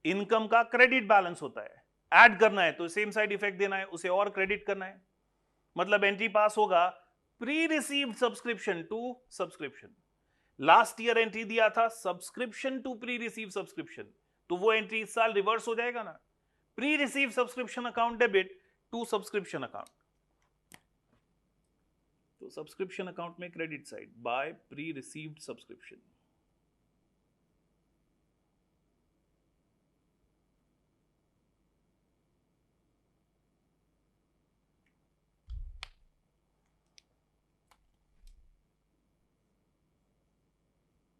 इनकम का क्रेडिट बैलेंस होता है, ऐड करना है तो सेम साइड इफेक्ट देना है, उसे और क्रेडिट करना है। मतलब एंट्री पास होगा pre received subscription to subscription. Last year entry दिया था subscription to pre receive subscription, तो वो एंट्री इस साल रिवर्स हो जाएगा ना, pre receive subscription account debit to subscription account. तो सब्सक्रिप्शन अकाउंट में credit side by pre received subscription.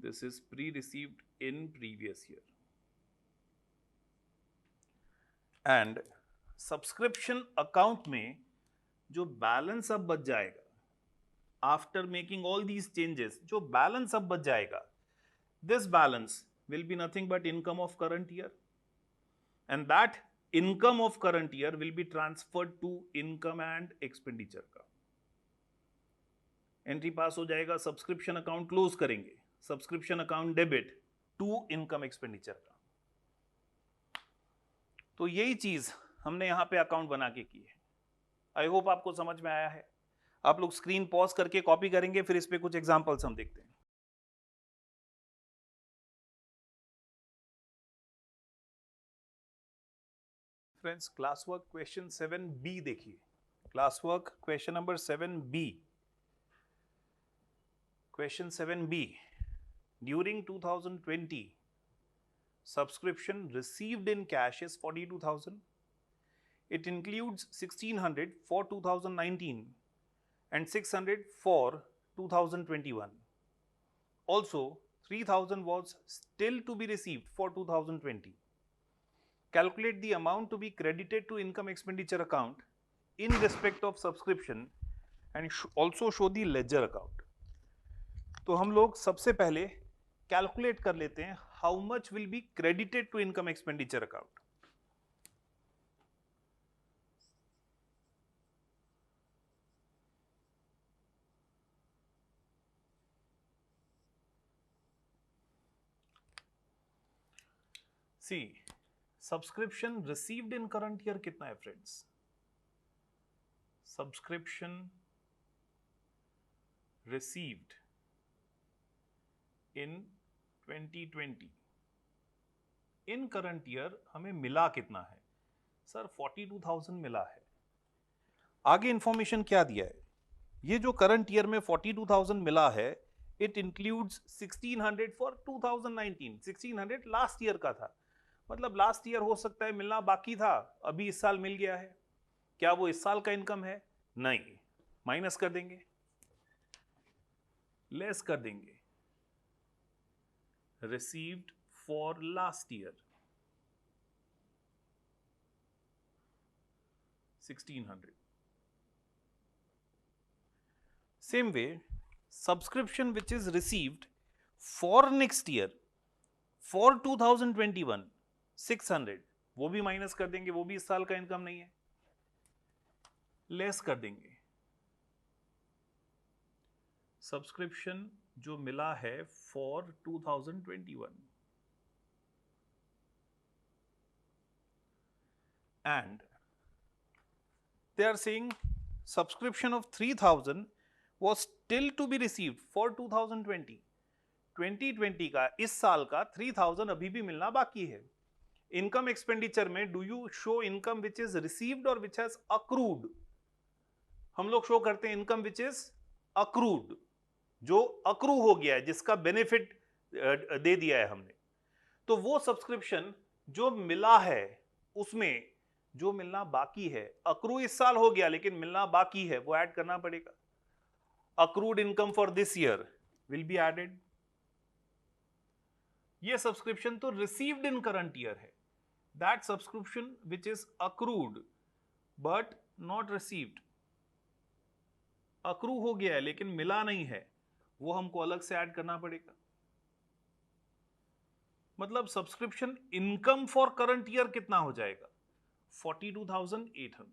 This is pre-received in previous year. And subscription account में जो बैलेंस अब बच जाएगा after making all these changes, जो बैलेंस अब बच जाएगा, this balance will be nothing but income of current year, and that income of current year will be transferred to income and expenditure का। एंट्री पास हो जाएगा, सब्सक्रिप्शन अकाउंट क्लोज करेंगे, subscription account debit to income expenditure का। तो यही चीज हमने यहां पे अकाउंट बना के की है। आई होप आपको समझ में आया है। आप लोग स्क्रीन पॉज करके कॉपी करेंगे, फिर इस पे कुछ एग्जांपल्स हम देखते हैं। Friends, class work question 7B देखिए। Class work question number 7B। Question 7B, during 2020 subscription received in cash is 42,000. It includes 1,600 for 2019 and 600 for 2021. Also, 3,000 was still to be received for 2020. Calculate the amount to be credited to income expenditure account in respect of subscription and also show the ledger account. तो हम लोग सबसे पहले कैलकुलेट कर लेते हैं how much will be credited to income expenditure account. See, subscription received in current year कितना है friends? Subscription received in 2020 in current year हमें मिला कितना है? सर 42,000 मिला है। आगे इंफॉर्मेशन क्या दिया है? ये जो करंट ईयर में 42,000 मिला है, it includes 1,600 for 2019। 1,600 last year का था, मतलब लास्ट ईयर हो सकता है मिलना बाकी था, अभी इस साल मिल गया है। क्या वो इस साल का इनकम है? नहीं, माइनस कर देंगे, लेस कर देंगे, received for last year 1600. Same way, subscription which is received for next year for 2021 600, वो भी माइनस कर देंगे, वो भी इस साल का इनकम नहीं है, लेस कर देंगे। सब्सक्रिप्शन जो मिला है for 2021 and they are saying subscription of 3000 was still to be received for 2020. 2020 का, इस साल का 3000 अभी भी मिलना बाकी है। इनकम एक्सपेंडिचर में do you show income which is received और विच हैज अक्रूड? हम लोग शो करते हैं इनकम विच इज अक्रूड, जो अक्रू हो गया है, जिसका बेनिफिट दे दिया है हमने। तो वो सब्सक्रिप्शन जो मिला है उसमें जो मिलना बाकी है, अक्रू इस साल हो गया लेकिन मिलना बाकी है, वो ऐड करना पड़ेगा। Accrued income for this year will be added. ये सब्सक्रिप्शन तो रिसीव्ड इन करंट ईयर है, that subscription which is accrued but not received, accrue हो गया है लेकिन मिला नहीं है, वो हमको अलग से ऐड करना पड़ेगा। मतलब subscription income for current year कितना हो जाएगा? 42,800,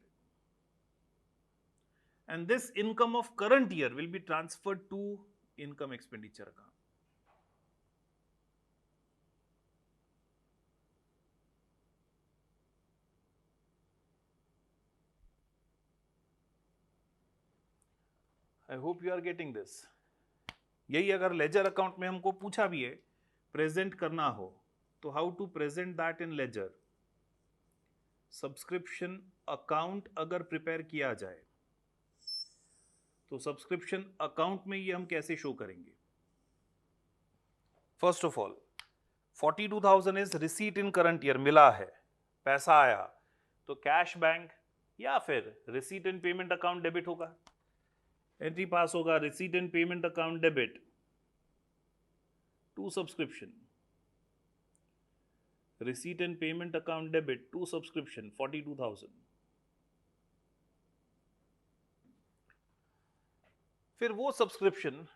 and this income of current year will be transferred to income expenditure account. I hope you are getting this. यही अगर लेजर अकाउंट में हमको पूछा भी है प्रेजेंट करना हो तो how to present that in ledger. Subscription account अगर प्रिपेयर किया जाए तो सब्सक्रिप्शन अकाउंट में ये हम कैसे शो करेंगे? First of all 42,000 is receipt in current year, मिला है, पैसा आया, तो कैश बैंक या फिर receipt in payment account debit होगा। एंट्री पास होगा receipt in payment account debit to subscription, receipt in payment account debit to subscription 42,000। फिर वो सब्सक्रिप्शन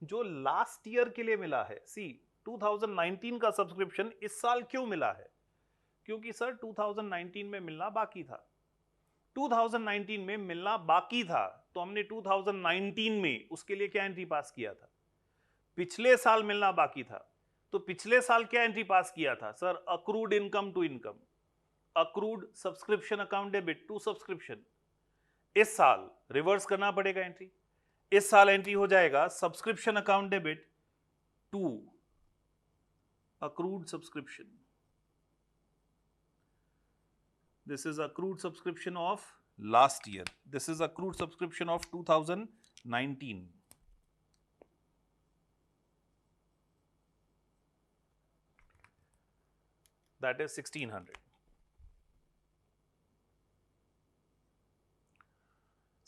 जो लास्ट ईयर के लिए मिला है, सी 2019 का सब्सक्रिप्शन इस साल क्यों मिला है? क्योंकि सर 2019 में मिलना बाकी था, 2019 में मिलना बाकी था, तो हमने 2019 में उसके लिए क्या एंट्री पास किया था? पिछले साल मिलना बाकी था, तो पिछले साल क्या एंट्री पास किया था? Sir accrued income to income, accrued subscription account debit to subscription. इस साल रिवर्स करना पड़ेगा एंट्री, इस साल एंट्री हो जाएगा subscription account debit to accrued subscription. This is accrued subscription of last year. This is accrued subscription of 2019. That is 1600.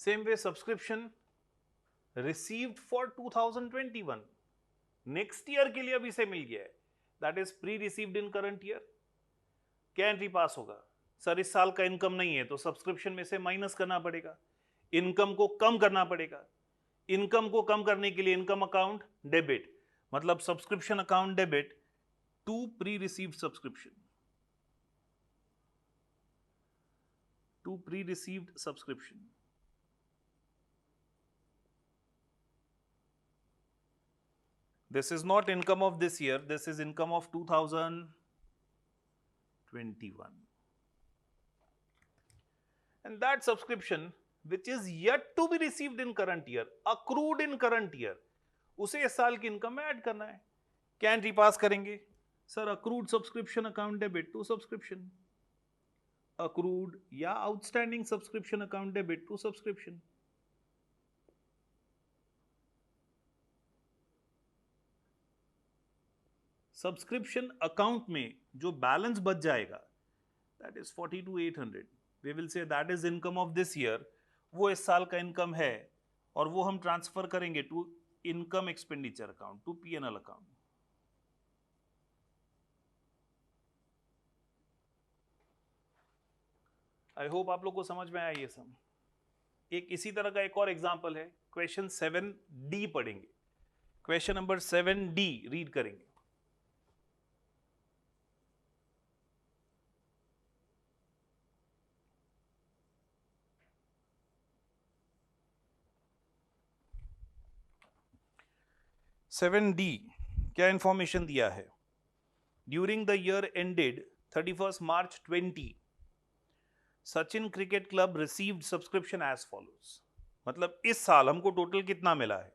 Same way subscription received for 2021. Next year के लिए अभी से मिल गया है. That is pre-received in current year. क्या एंट्री पास होगा? सर इस साल का इनकम नहीं है तो सब्सक्रिप्शन में से माइनस करना पड़ेगा, इनकम को कम करना पड़ेगा। इनकम को कम करने के लिए इनकम अकाउंट डेबिट, मतलब subscription account debit to pre received subscription, to pre received subscription. This is not income of this year, this is income of 2021. And that subscription which is yet to be received in current year, accrued in current year, उसे इस साल की इनकम में ऐड करना है। क्या एंट्री पास करेंगे? Sir accrued subscription account debit to subscription, accrued या outstanding subscription account debit to subscription। Subscription account में जो बैलेंस बच जाएगा that is 42,800, we will say that is income of this year, वो इस साल का इनकम है और वो हम ट्रांसफर करेंगे to income expenditure account, to P&L account. I hope आप लोग को समझ में आया ये सब। एक इसी तरह का एक और एग्जांपल है, क्वेश्चन 7D पढ़ेंगे। क्वेश्चन नंबर 7D रीड करेंगे। सेवन डी क्या इंफॉर्मेशन दिया है? During the year ended 31 March 20, Sachin cricket club received subscription as follows. मतलब इस साल हमको टोटल कितना मिला है?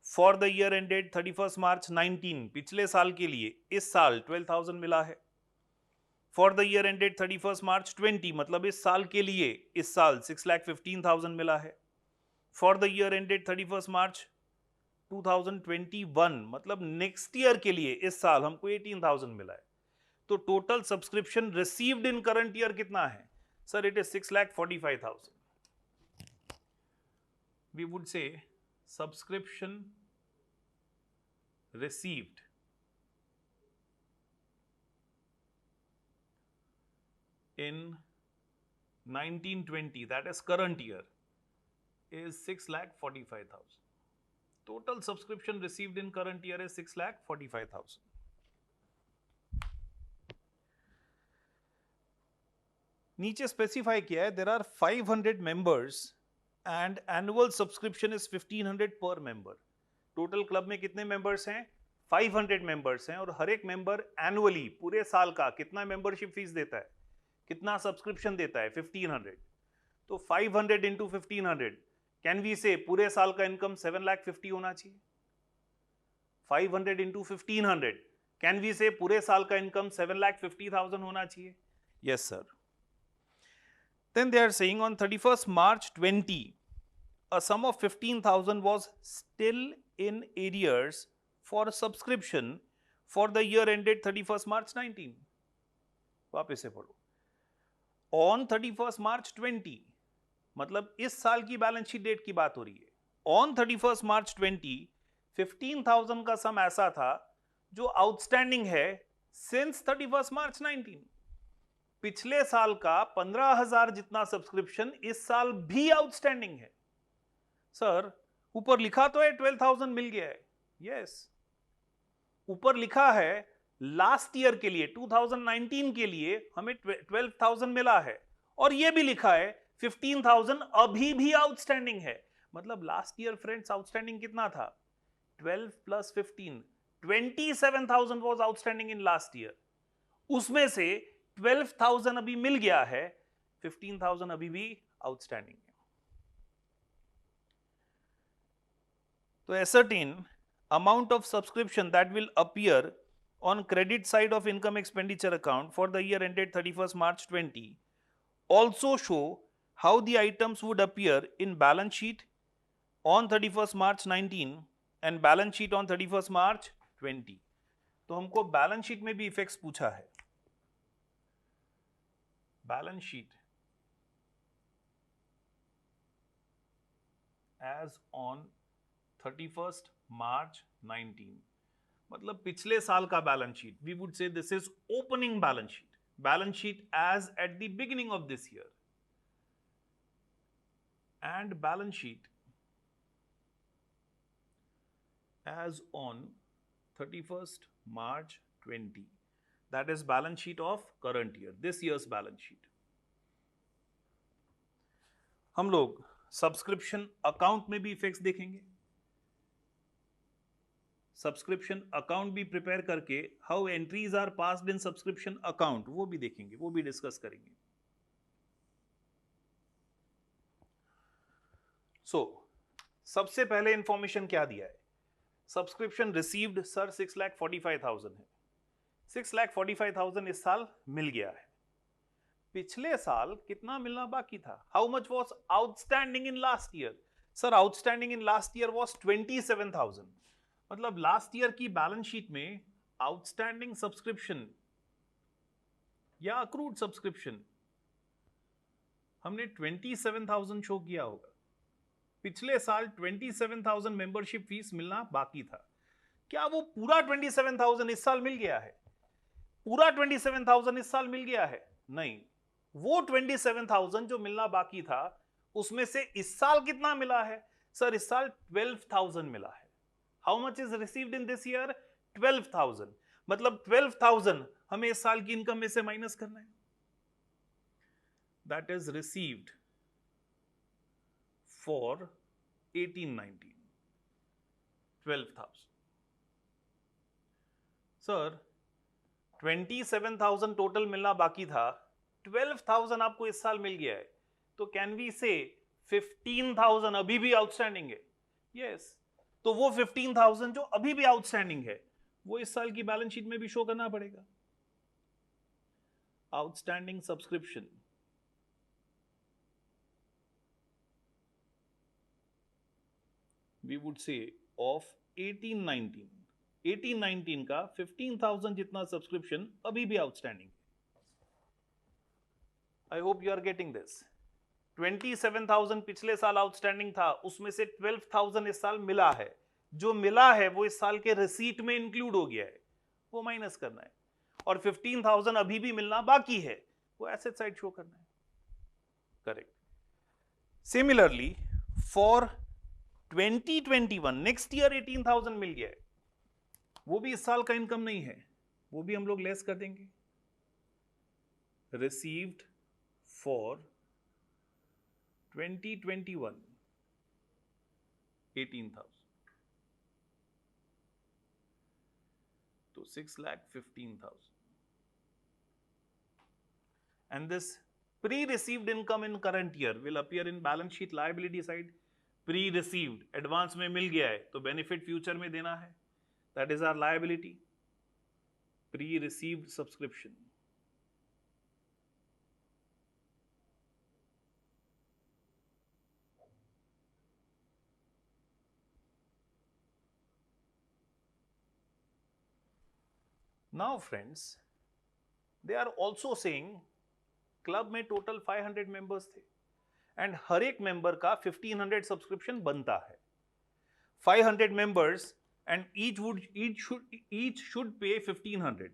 For the year ended 31 March 19, पिछले साल के लिए इस साल 12,000 मिला है। For the year ended 31 March 20, मतलब इस साल के लिए इस साल 6,15,000 मिला है। फॉर द ईयर एंडेड 31 मार्च 2021, मतलब नेक्स्ट ईयर के लिए इस साल हमको 18,000 मिला है। तो total subscription received in current year कितना है? Sir it is 6,45,000। We would say subscription received in 1920, that is current year, is 6,45,000. Total subscription received in current year is 6,45,000. नीचे स्पेसिफाई किया है there are 500 members and annual subscription is 1,500 per member. Total club में कितने मेंबर्स हैं? 500 मेंबर्स हैं और हर एक मेंबर एनुअली पूरे साल का कितना मेंबरशिप फीस देता है, कितना सब्सक्रिप्शन देता है? 1,500। तो 500 इंटू 1,500, कैन वी से पूरे साल का इनकम 7,50,000 होना चाहिए। 500 इंटू 1,500, कैन वी से पूरे साल का इनकम 7,50,000 होना चाहिए? Yes sir. Then they are saying on 31st March 20, a sum of 15,000 was still in arrears for subscription for the year ended 31st March 19. वापस से पढ़ो। On 31st March 20, मतलब इस साल की बैलेंस शीट डेट की बात हो रही है। On 31st March 20, 15,000 का सम ऐसा था जो आउटस्टैंडिंग है सिंस 31st March 19। पिछले साल का 15,000 जितना सब्सक्रिप्शन इस साल भी आउटस्टैंडिंग है। सर ऊपर लिखा तो है 12,000 मिल गया है, यस। ऊपर लिखा है लास्ट ईयर के लिए 2019 के लिए हमें 12,000 मिला है और यह भी लिखा है 15,000 अभी भी आउटस्टैंडिंग है। मतलब लास्ट ईयर फ्रेंड्स आउटस्टैंडिंग कितना था? 12 plus 15, 27,000 was outstanding in last year. उसमें से 12,000 अभी मिल गया है, 15,000 अभी भी आउटस्टैंडिंग है। तो ascertain amount of subscription that will appear on credit side of income expenditure account for the year ended 31st March 20. Also show how the items would appear in balance sheet on 31st March 19 and balance sheet on 31st March 20. तो हमको बैलेंस शीट में भी इफेक्ट्स पूछा है। Balance sheet as on 31st March 19, मतलब पिछले साल का balance sheet. We would say this is opening balance sheet, balance sheet as at the beginning of this year, and balance sheet as on 31st March 20, that is balance sheet of current year, this year's balance sheet। हम लोग सब्सक्रिप्शन अकाउंट में भी इफेक्ट्स देखेंगे। सब्सक्रिप्शन अकाउंट भी प्रिपेयर करके how entries are passed in subscription account वो भी देखेंगे, वो भी डिस्कस करेंगे। सो सबसे पहले इंफॉर्मेशन क्या दिया है? सब्सक्रिप्शन रिसीव्ड सर 6,45,000 है। 6,45,000 इस साल मिल गया है। पिछले साल कितना मिलना बाकी था? How much was outstanding in last year? Sir outstanding in last year was 27,000। मतलब लास्ट ईयर की बैलेंस शीट में आउटस्टैंडिंग सब्सक्रिप्शन या अक्रूड सब्सक्रिप्शन हमने 27,000 शो किया होगा। पिछले साल 27,000 मेंबरशिप फीस मिलना बाकी था। क्या वो पूरा 27,000 इस साल मिल गया है? पूरा 27,000 इस साल मिल गया है? नहीं, वो 27,000 जो मिलना बाकी था उसमें से इस साल कितना मिला है? सर इस साल 12,000 मिला है। How much is received in this year? 12,000। मतलब 12,000 हमें इस साल की इनकम में से माइनस करना है। That is received for 18-19, 12,000। Sir 27,000 total मिलना बाकी था, 12,000 आपको इस साल मिल गया है, तो कैन वी से 15,000 अभी भी आउटस्टैंडिंग है? यस। तो वो 15,000 जो अभी भी आउटस्टैंडिंग है वो इस साल की बैलेंस शीट में भी शो करना पड़ेगा। Outstanding subscription, we would say of 18-19 का 15,000 जितना सब्सक्रिप्शन अभी भी outstanding. I hope you are getting this. 27,000 पिछले साल आउटस्टैंडिंग था, उसमें से 12,000 इस साल मिला है। जो मिला है वो इस साल के रिसीट में इंक्लूड हो गया है, वो माइनस करना है। और 15,000 अभी भी मिलना बाकी है, वो एसेट साइड शो करना है। Correct. Similarly for 2021 next year 18,000 मिल गया है, वो भी इस साल का इनकम नहीं है, वो भी हम लोग लेस कर देंगे। रिसीव्ड फॉर 2021 18,000, तो 6,15,000. And this pre-received income in current year will appear in balance sheet liability side. Pre-received, advance में मिल गया है तो benefit future में देना है, that is our liability. Pre-received subscription. Now friends, they are also saying club में टोटल 500 मेंबर्स थे एंड हर एक मेंबर का 1500 सब्सक्रिप्शन बनता है। 500 members and each should pay 1500,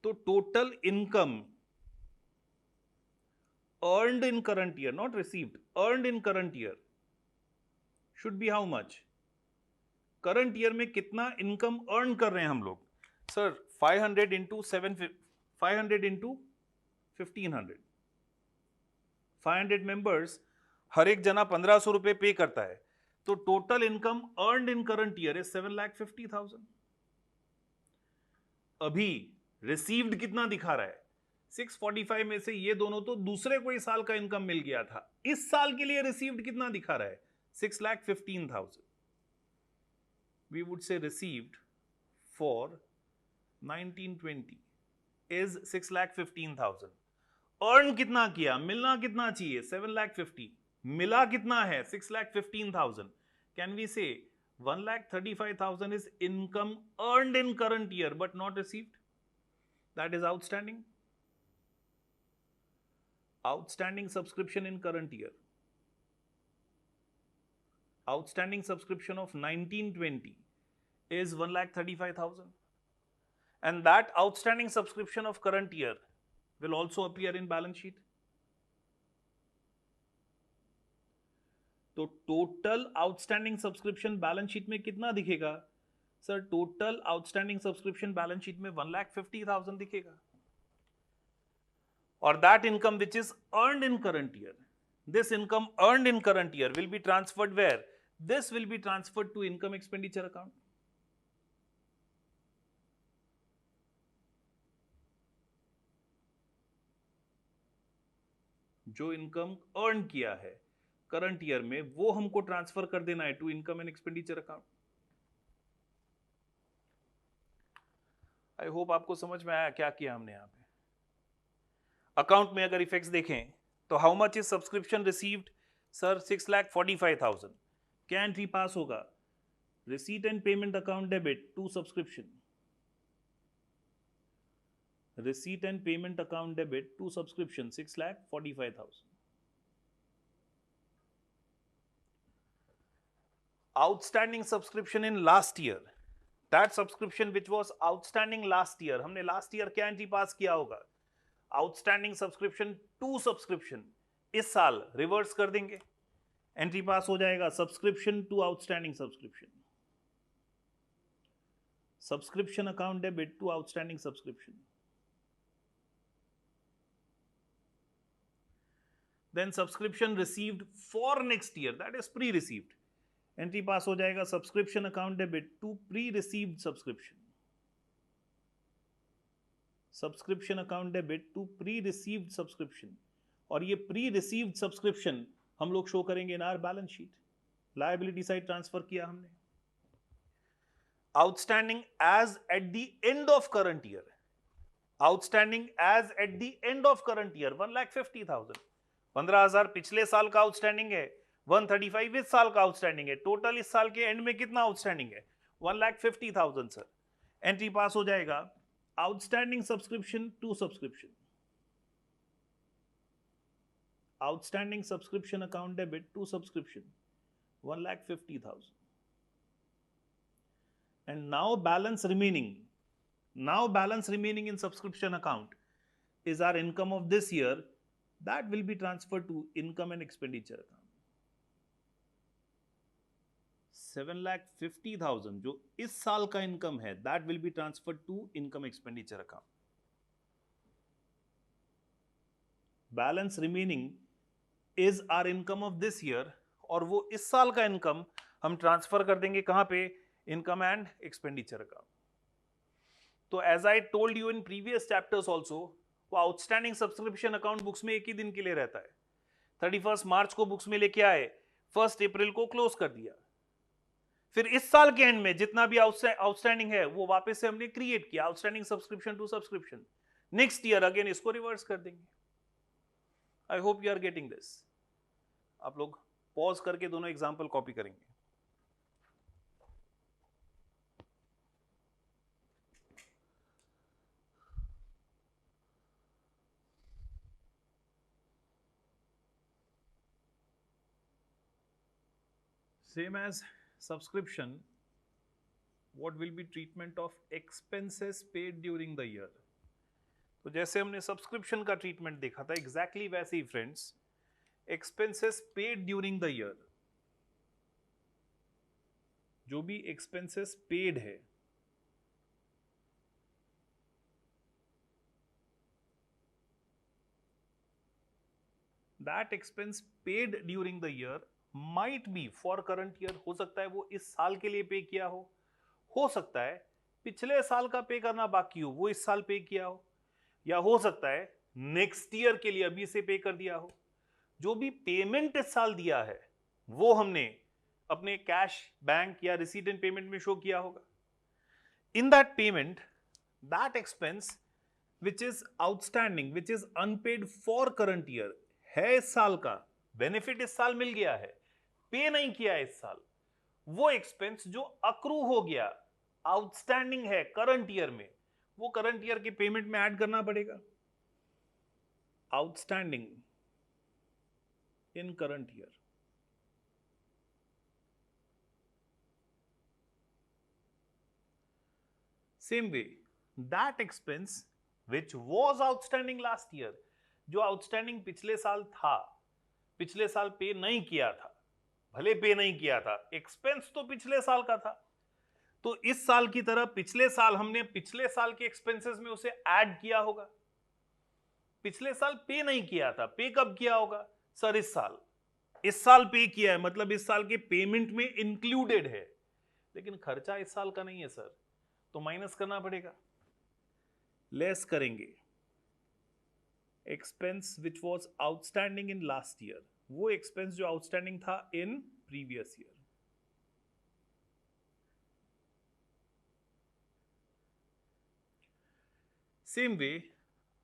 तो total income earned in current year, not received, earned in current year should be how much? Current year में कितना इनकम अर्न कर रहे हैं हम लोग? सर 500 इंटू 500 इंटू 1500, 500 मेंबर्स, हर एक जना 1,500 रुपए पे करता है, तो total income earned in current year is 7,50,000। अभी रिसीव्ड कितना दिखा रहा है? 645 में से ये दोनों तो दूसरे कोई साल का इनकम मिल गया था, इस साल के लिए रिसीव्ड कितना दिखा रहा है? 6,15,000. We would say received for 1920 is 6,15,000. Earn कितना किया, मिलना कितना चाहिए? 7,50,000. मिला कितना है? 6,15,000. कैन वी से 1,35,000 is income earned in current year but not received? That is outstanding. Outstanding subscription in current year. Outstanding subscription of 1920 is 1,35,000. And that outstanding subscription of current year will also appear in balance sheet. तो total outstanding subscription balance sheet में कितना दिखेगा? Sir total outstanding subscription balance sheet में 1,50,000 दिखेगा। और that income which is earned in current year, this income earned in current year will be transferred where? This will be transferred to income expenditure account. जो इनकम अर्न किया है करंट ईयर में वो हमको ट्रांसफर कर देना है to income and expenditure account. I hope आपको समझ में आया क्या किया हमने यहां पे। अकाउंट में अगर इफेक्ट्स देखें तो how much is subscription received? Sir 6,45,000. क्या एंट्री पास होगा? Receipt and payment account debit to subscription, receipt and payment account debit to subscription 6,45,000. Outstanding subscription in last year, that subscription which was outstanding last year, हमने लास्ट ईयर क्या एंट्री पास किया होगा, आउटस्टैंडिंग सब्सक्रिप्शन टू सब्सक्रिप्शन, इस साल रिवर्स कर देंगे, एंट्री पास हो जाएगा subscription to outstanding subscription, subscription account debit to outstanding subscription, then subscription received for next year, that is pre-received, entry पास हो जाएगा subscription account debit to pre received subscription, subscription account debit to pre received subscription, और ये प्री रिसीव्ड सब्सक्रिप्शन हम लोग शो करेंगे in our balance sheet, liability side transfer किया हमने, outstanding as at the end of current year, outstanding as at the end of current year 1,50,000, 15,000 पिछले साल का आउटस्टैंडिंग है, 135 इस साल का आउटस्टैंडिंग है, टोटल इस साल के एंड में कितना आउटस्टैंडिंग है, 1,50,000 सर, एंट्री पास हो जाएगा outstanding subscription to subscription, outstanding subscription account debit to subscription 1,50,000, and now balance remaining in subscription account is our income of this year, that will be transferred to income and expenditure account. 7,50,000 जो इस साल का इनकम है, that will be transferred to income expenditure account. Balance remaining is our income of this year, और वो इस साल का इनकम हम ट्रांसफर कर देंगे कहां पे, इनकम एंड एक्सपेंडिचर अकाउंट. तो as I told you in previous chapters also, वो आउटस्टैंडिंग सब्सक्रिप्शन अकाउंट बुक्स में एक ही दिन के लिए रहता है, 31 मार्च को बुक्स में लेके आए, 1 अप्रैल को क्लोज कर दिया, फिर इस साल के एंड में जितना भी आउटस्टैंडिंग है वो वापस से हमने क्रिएट किया, outstanding subscription to subscription, next year again इसको रिवर्स कर देंगे. I hope you are getting this. आप लोग पॉज करके दोनों एग्जांपल कॉपी करेंगे. Same as subscription, what will be treatment of expenses paid during the year? तो जैसे हमने सब्सक्रिप्शन का ट्रीटमेंट देखा था, एग्जैक्टली वैसे ही friends, expenses paid during the year, जो भी एक्सपेंसेस पेड है, that expense paid during the year might be for current year, हो सकता है वो इस साल के लिए पे किया हो सकता है पिछले साल का पे करना बाकी हो, वो इस साल पे किया हो, या हो सकता है नेक्स्ट ईयर के लिए अभी से पे कर दिया हो. जो भी पेमेंट इस साल दिया है वो हमने अपने कैश, बैंक या रिसीट एंड पेमेंट में शो किया होगा. In that payment, that expense which is outstanding, which is unpaid for current year, है इस साल का, बेनिफिट इस साल मिल गया है, पे नहीं किया इस साल, वो एक्सपेंस जो अक्रू हो गया, आउटस्टैंडिंग है करंट ईयर में, वो करंट ईयर के पेमेंट में ऐड करना पड़ेगा. Outstanding in current year, same way that expense which was outstanding last year, जो आउटस्टैंडिंग पिछले साल था, पिछले साल पे नहीं किया था, भले पे नहीं किया था, एक्सपेंस तो पिछले साल का था, तो इस साल की तरह पिछले साल हमने पिछले साल के एक्सपेंसेस में उसे ऐड किया होगा. पिछले साल पे नहीं किया था, पे कब किया होगा सर, इस साल पे किया है, मतलब इस साल के पेमेंट में इंक्लूडेड है, लेकिन खर्चा इस साल का नहीं है सर, तो माइनस करना पड़ेगा, लेस करेंगे. Expense which was outstanding in last year, वो एक्सपेंस जो आउटस्टैंडिंग था इन प्रीवियस ईयर. सेम वे,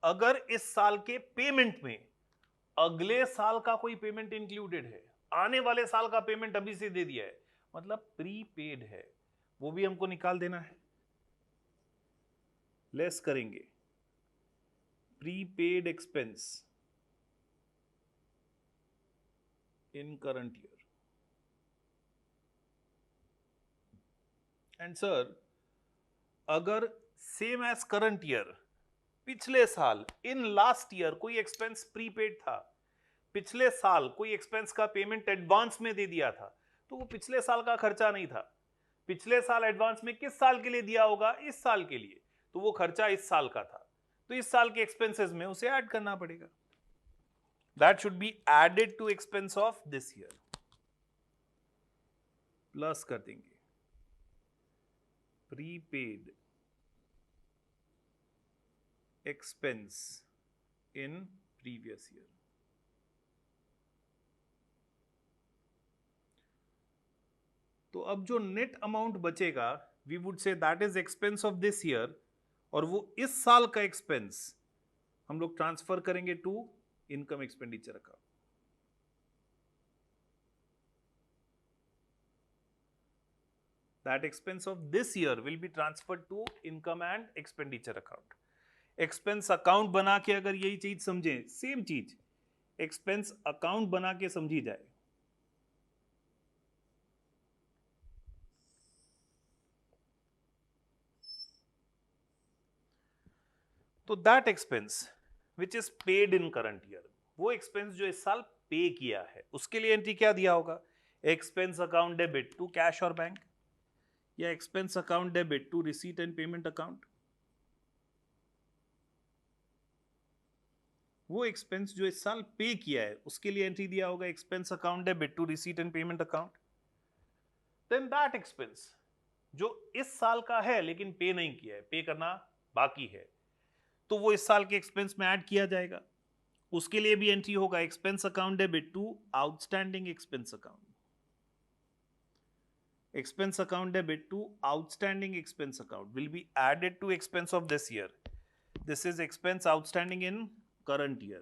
अगर इस साल के पेमेंट में अगले साल का कोई पेमेंट इंक्लूडेड है, आने वाले साल का पेमेंट अभी से दे दिया है, मतलब प्रीपेड है, वो भी हमको निकाल देना है, लेस करेंगे. Prepaid expense in current year, and sir, अगर सेम एज करंट ईयर, पिछले साल इन लास्ट ईयर कोई एक्सपेंस प्रीपेड था, पिछले साल कोई एक्सपेंस का पेमेंट एडवांस में दे दिया था, तो वो पिछले साल का खर्चा नहीं था। पिछले साल एडवांस में किस साल के लिए दिया होगा? इस साल के लिए, तो वो खर्चा इस साल का था, तो इस साल के एक्सपेंसेस में उसे ऐड करना पड़ेगा। That should be added to expense of this year, plus कर देंगे prepaid expense in previous year. तो अब जो नेट अमाउंट बचेगा, we would say that is expense of this year, और वो इस साल का एक्सपेंस हम लोग ट्रांसफर करेंगे to income expenditure account. That expense of this year will be transferred to income and expenditure account. Expense account बना के अगर यही चीज समझें, सेम चीज एक्सपेंस अकाउंट बना के समझी जाए, तो that expense which is paid in current year, वो एक्सपेंस जो इस साल पे किया है, उसके लिए एंट्री क्या दिया होगा? Expense account debit to cash और बैंक, या expense account debit to receipt and payment account. वो एक्सपेंस जो इस साल पे किया है उसके लिए एंट्री दिया होगा expense account debit to receipt and payment account. Then that expense जो इस साल का है लेकिन पे नहीं किया है, पे करना बाकी है, तो वो इस साल के एक्सपेंस में ऐड किया जाएगा। उसके लिए भी एंट्री होगा expense account debit to outstanding expense account, expense account debit to outstanding expense account will be added to expense of this year. This is expense outstanding in current year,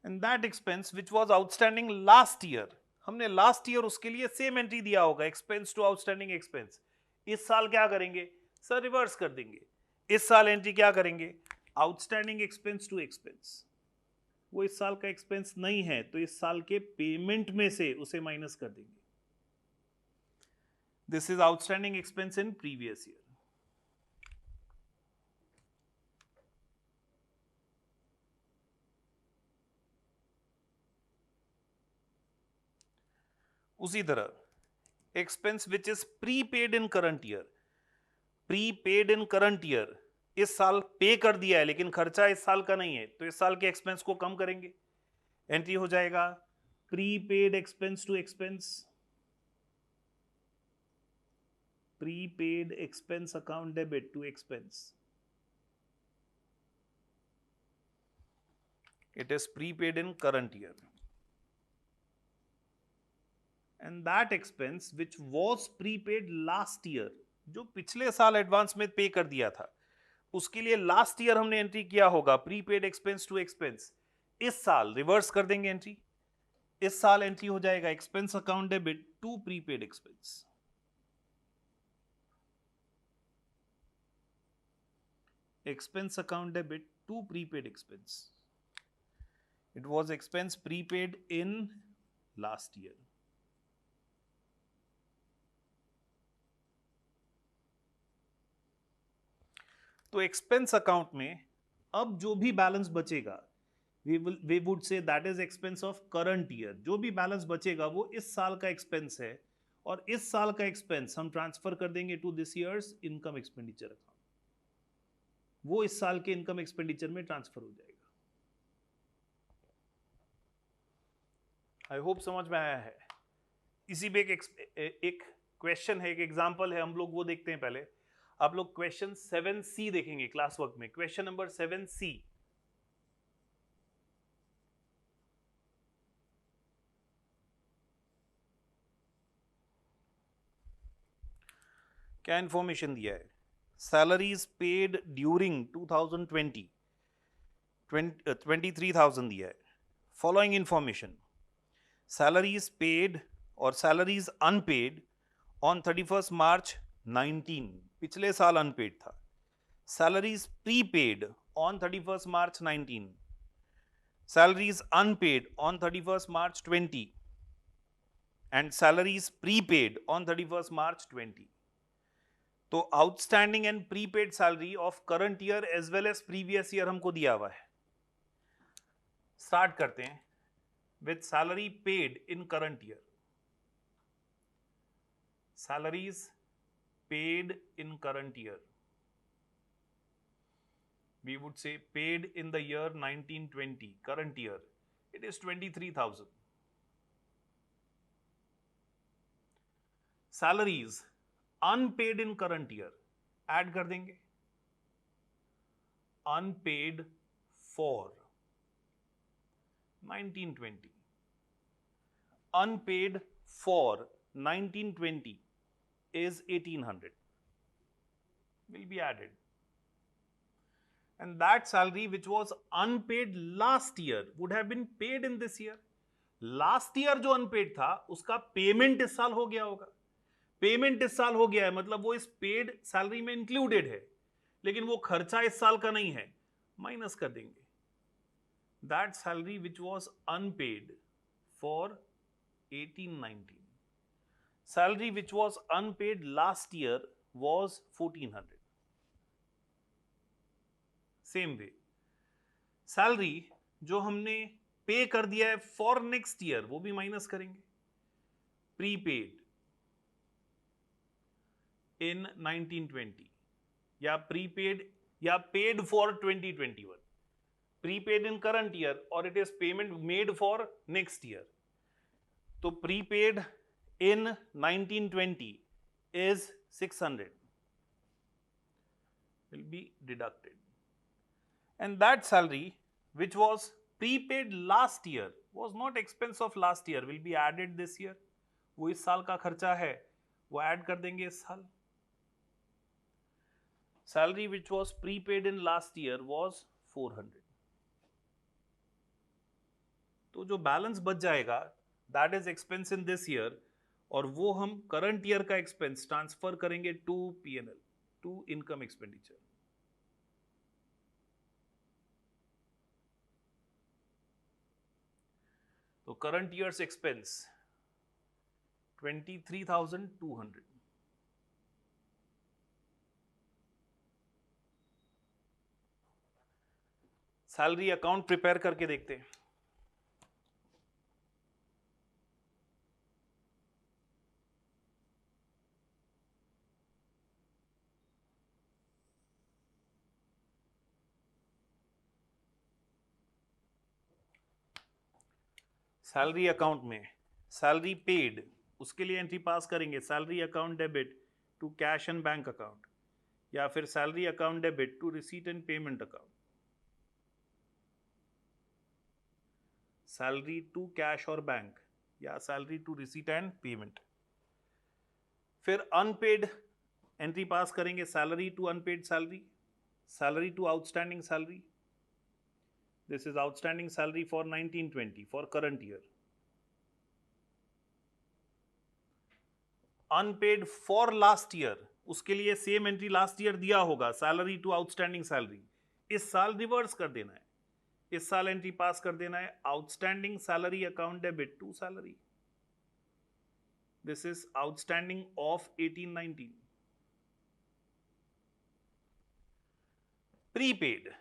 and that expense which was outstanding last year, हमने लास्ट ईयर उसके लिए सेम एंट्री दिया होगा एक्सपेंस टू आउटस्टैंडिंग एक्सपेंस। इस साल क्या करेंगे सर? रिवर्स कर देंगे। इस साल एंट्री क्या करेंगे? Outstanding expense to expense. वो इस साल का एक्सपेंस नहीं है तो इस साल के पेमेंट में से उसे माइनस कर देंगे। This is outstanding expense in previous year. उसी तरह expense which is prepaid in current year, prepaid in current year, इस साल पे कर दिया है लेकिन खर्चा इस साल का नहीं है, तो इस साल के एक्सपेंस को कम करेंगे। एंट्री हो जाएगा prepaid expense to expense, prepaid expense account debit to expense, it is prepaid in current year, and that expense which was prepaid last year, जो पिछले साल एडवांस में पे कर दिया था, उसके लिए लास्ट ईयर हमने एंट्री किया होगा प्रीपेड एक्सपेंस टू एक्सपेंस। इस साल रिवर्स कर देंगे एंट्री, इस साल एंट्री हो जाएगा expense account debit to prepaid expense, expense account debit to prepaid expense. It was expense prepaid in last year. तो एक्सपेंस अकाउंट में अब जो भी बैलेंस बचेगा, we would say that is expense of current year। जो भी बैलेंस बचेगा वो इस साल का एक्सपेंस है, और इस साल का एक्सपेंस हम ट्रांसफर कर देंगे to this year's income expenditure account. वो इस साल के इनकम एक्सपेंडिचर में ट्रांसफर हो जाएगा। आई होप समझ में आया है। इसी पे एक क्वेश्चन है, एक एग्जांपल है, हम लोग वो देखते हैं पहले। आप लोग क्वेश्चन 7C देखेंगे क्लास वर्क में, क्वेश्चन नंबर 7C। क्या इंफॉर्मेशन दिया है? सैलरीज पेड ड्यूरिंग 2020 23,000 दिया है। फॉलोइंग इंफॉर्मेशन, सैलरीज पेड और सैलरीज अनपेड ऑन 31 मार्च 19, पिछले साल अनपेड था। Salaries prepaid on 31 March 19, salaries unpaid on 31 March 20, and salaries prepaid on 31st March 20. तो outstanding and prepaid salary of current year as well as previous year हमको दिया हुआ है. स्टार्ट करते हैं with salary paid in current year. Salaries paid in current year, we would say paid in the year 1920, current year, it is 23,000. Salaries unpaid in current year, add कर देंगे, unpaid for 1920, unpaid for 1920 is 1800, will be added. And that salary which was unpaid last year would have been paid in this year. Last year जो unpaid था उसका पेमेंट इस साल हो गया होगा. पेमेंट इस साल हो गया है मतलब वो इस पेड सैलरी में इंक्लूडेड है, लेकिन वो खर्चा इस साल का नहीं है, माइनस कर देंगे. That salary which was unpaid for 1819, salary which was unpaid last year was 1400. Same way salary जो हमने पे कर दिया है फॉर नेक्स्ट ईयर वो भी माइनस करेंगे. प्रीपेड इन 1920 या प्रीपेड या paid for 2021, prepaid in current year और it is payment made for next year. तो prepaid in 1920 is 600, will be deducted. And that salary which was prepaid last year was not expense of last year, will be added this year. वो इस साल का खर्चा है, वो ऐड कर देंगे इस साल. Salary which was prepaid in last year was 400. तो जो बैलेंस बच जाएगा that is expense in this year, और वो हम करंट ईयर का एक्सपेंस ट्रांसफर करेंगे to P&L, to income expenditure. तो current year's expense 23,200. Salary account prepare करके देखते हैं. सैलरी अकाउंट में सैलरी पेड, उसके लिए एंट्री पास करेंगे salary account debit to cash and bank account, या फिर salary account debit to receipt and payment account. Salary to cash और बैंक या salary to receipt and payment. फिर अनपेड एंट्री पास करेंगे salary to unpaid salary, salary to outstanding salary. This is outstanding salary for 1920 for current year. Unpaid for last year, उसके लिए सेम एंट्री लास्ट ईयर दिया होगा, सैलरी टू आउटस्टैंडिंग सैलरी. इस साल रिवर्स कर देना है, इस साल एंट्री पास कर देना है outstanding salary account debit to salary. This is outstanding of 1819. Prepaid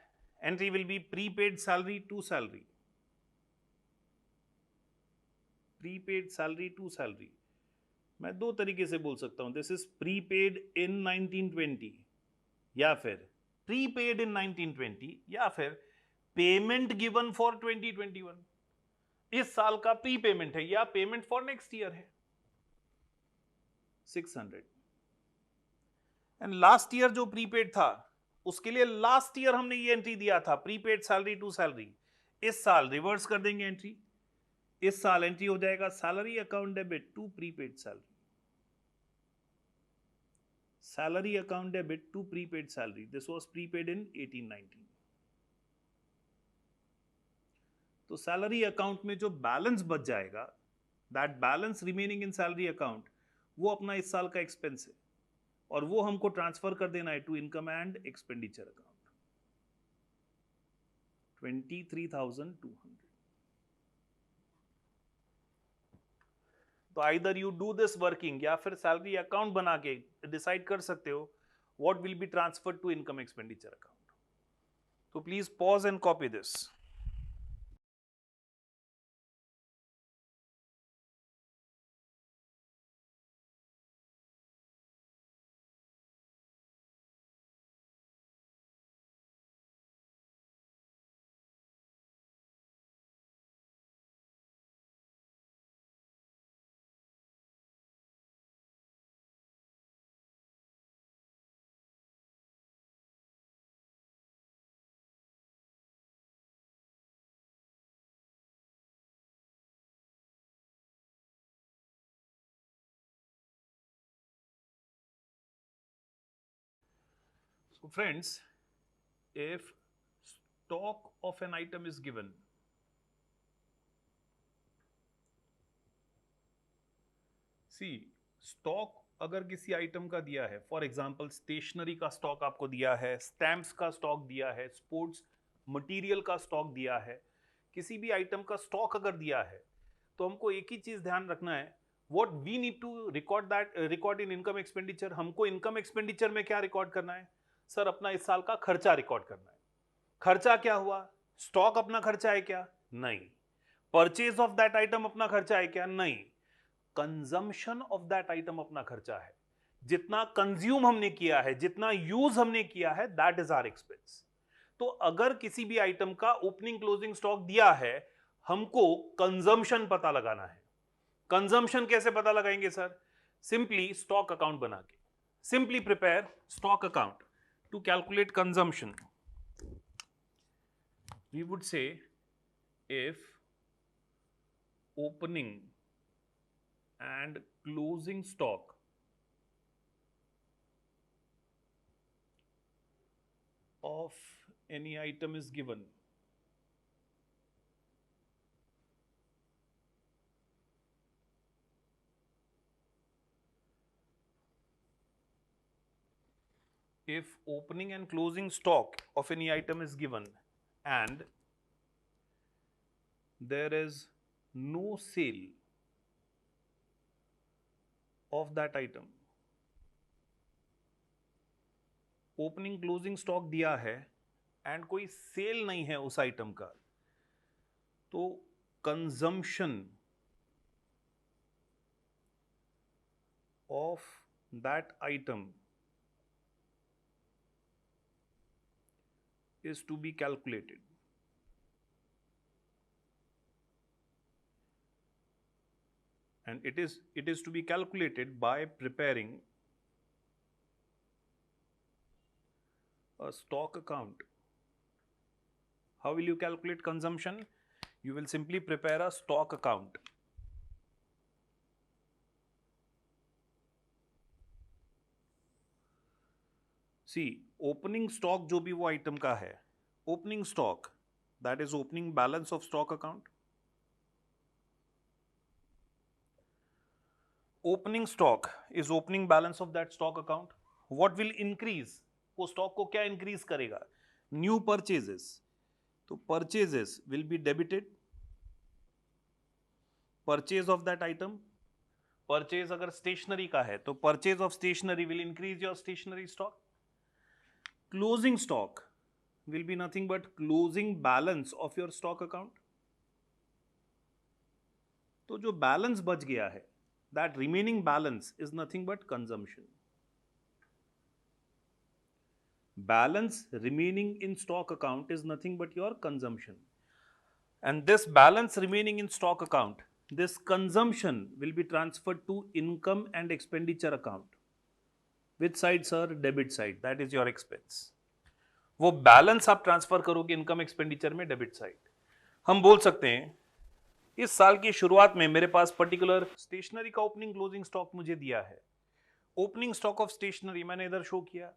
entry will be prepaid salary to salary, prepaid salary to salary. मैं दो तरीके से बोल सकता हूं, दिस इज प्रीपेड इन 1920 या फिर प्रीपेड इन 1920 या फिर पेमेंट गिवन फॉर 2021. इस साल का प्री पेमेंट है या पेमेंट फॉर नेक्स्ट ईयर है 600. एंड लास्ट ईयर जो प्रीपेड था उसके लिए लास्ट ईयर हमने ये एंट्री दिया था प्रीपेड सैलरी टू सैलरी. इस साल रिवर्स कर देंगे एंट्री, इस साल एंट्री हो जाएगा salary account debit to prepaid salary, salary account debit to prepaid salary. This was prepaid in 1819. तो सैलरी अकाउंट में जो बैलेंस बच जाएगा, that balance remaining in salary account, वो अपना इस साल का एक्सपेंस है और वो हमको ट्रांसफर कर देना है to income and expenditure account. 23,200. तो either you do this working या फिर सैलरी अकाउंट बना के डिसाइड कर सकते हो what will be transferred to income expenditure account. तो please pause and copy this. So friends, if stock of an item is given, see stock अगर किसी आइटम का दिया है, फॉर एग्जांपल स्टेशनरी का स्टॉक आपको दिया है, स्टैम्प्स का स्टॉक दिया है, स्पोर्ट्स मटेरियल का स्टॉक दिया है, किसी भी आइटम का स्टॉक अगर दिया है, तो हमको एक ही चीज ध्यान रखना है, what we need to record in income expenditure. हमको इनकम एक्सपेंडिचर में क्या रिकॉर्ड करना है सर? अपना इस साल का खर्चा रिकॉर्ड करना है. खर्चा क्या हुआ? स्टॉक अपना खर्चा है क्या? नहीं. परचेज ऑफ दैट आइटम अपना खर्चा है क्या? नहीं. कंजम्पशन ऑफ दैट आइटम अपना खर्चा है. जितना कंज्यूम हमने किया है, जितना यूज हमने किया है, दैट इज आवर एक्सपेंस. तो अगर किसी भी आइटम का ओपनिंग क्लोजिंग स्टॉक दिया है, हमको कंजम्पशन पता लगाना है. कंजम्पशन कैसे पता लगाएंगे सर? सिंपली स्टॉक अकाउंट बना के. Simply prepare stock account to calculate consumption. We would say if opening and closing stock of any item is given, if opening and closing stock of any item is given and there is no sale of that item, opening closing stock दिया है एंड कोई सेल नहीं है उस आइटम का, तो consumption of that item is to be calculated. And it is to be calculated by preparing a stock account. How will you calculate consumption? You will simply prepare a stock account. See, opening stock जो भी वो आइटम का है, opening stock that is opening balance of stock account. Opening stock is opening balance of that stock account. What will increase? वो स्टॉक को क्या इंक्रीज करेगा? New purchases. तो purchases will be debited. Purchase of that item. Purchase अगर स्टेशनरी का है तो purchase of stationery will increase your stationery stock. Closing stock will be nothing but closing balance of your stock account. तो जो बैलेंस बच गया है, that remaining balance is nothing but consumption. Balance remaining in stock account is nothing but your consumption. And this balance remaining in stock account, this consumption will be transferred to income and expenditure account. Which side sir? Debit side. That is your expense. वो बैलेंस आप ट्रांसफर करोगे इनकम एक्सपेंडिचर में, डेबिट साइड. हम बोल सकते हैं इस साल की शुरुआत में मेरे पास पर्टिकुलर स्टेशनरी का ओपनिंग क्लोजिंग स्टॉक मुझे दिया है. ओपनिंग स्टॉक ऑफ स्टेशनरी मैंने इधर शो किया.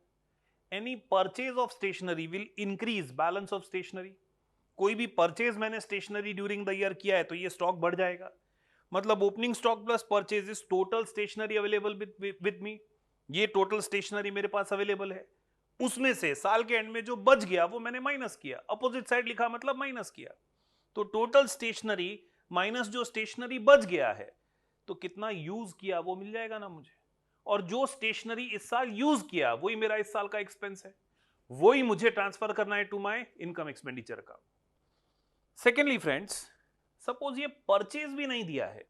Any purchase of stationery will increase balance of stationery. कोई भी परचेज मैंने स्टेशनरी ड्यूरिंग द ईयर किया है तो ये स्टॉक बढ़ जाएगा. मतलब opening stock plus purchase is total stationery available with me. ये टोटल स्टेशनरी मेरे पास अवेलेबल है. उसमें से साल के एंड में जो बच गया वो मैंने माइनस किया. अपोजिट साइड लिखा मतलब माइनस किया. तो टोटल स्टेशनरी माइनस जो स्टेशनरी बच गया है, तो कितना यूज किया वो मिल जाएगा ना मुझे, और जो स्टेशनरी इस साल यूज किया वही मेरा इस साल का एक्सपेंस है, वही मुझे ट्रांसफर करना है to my income expenditure account. Secondly friends, suppose ये परचेज भी नहीं दिया है,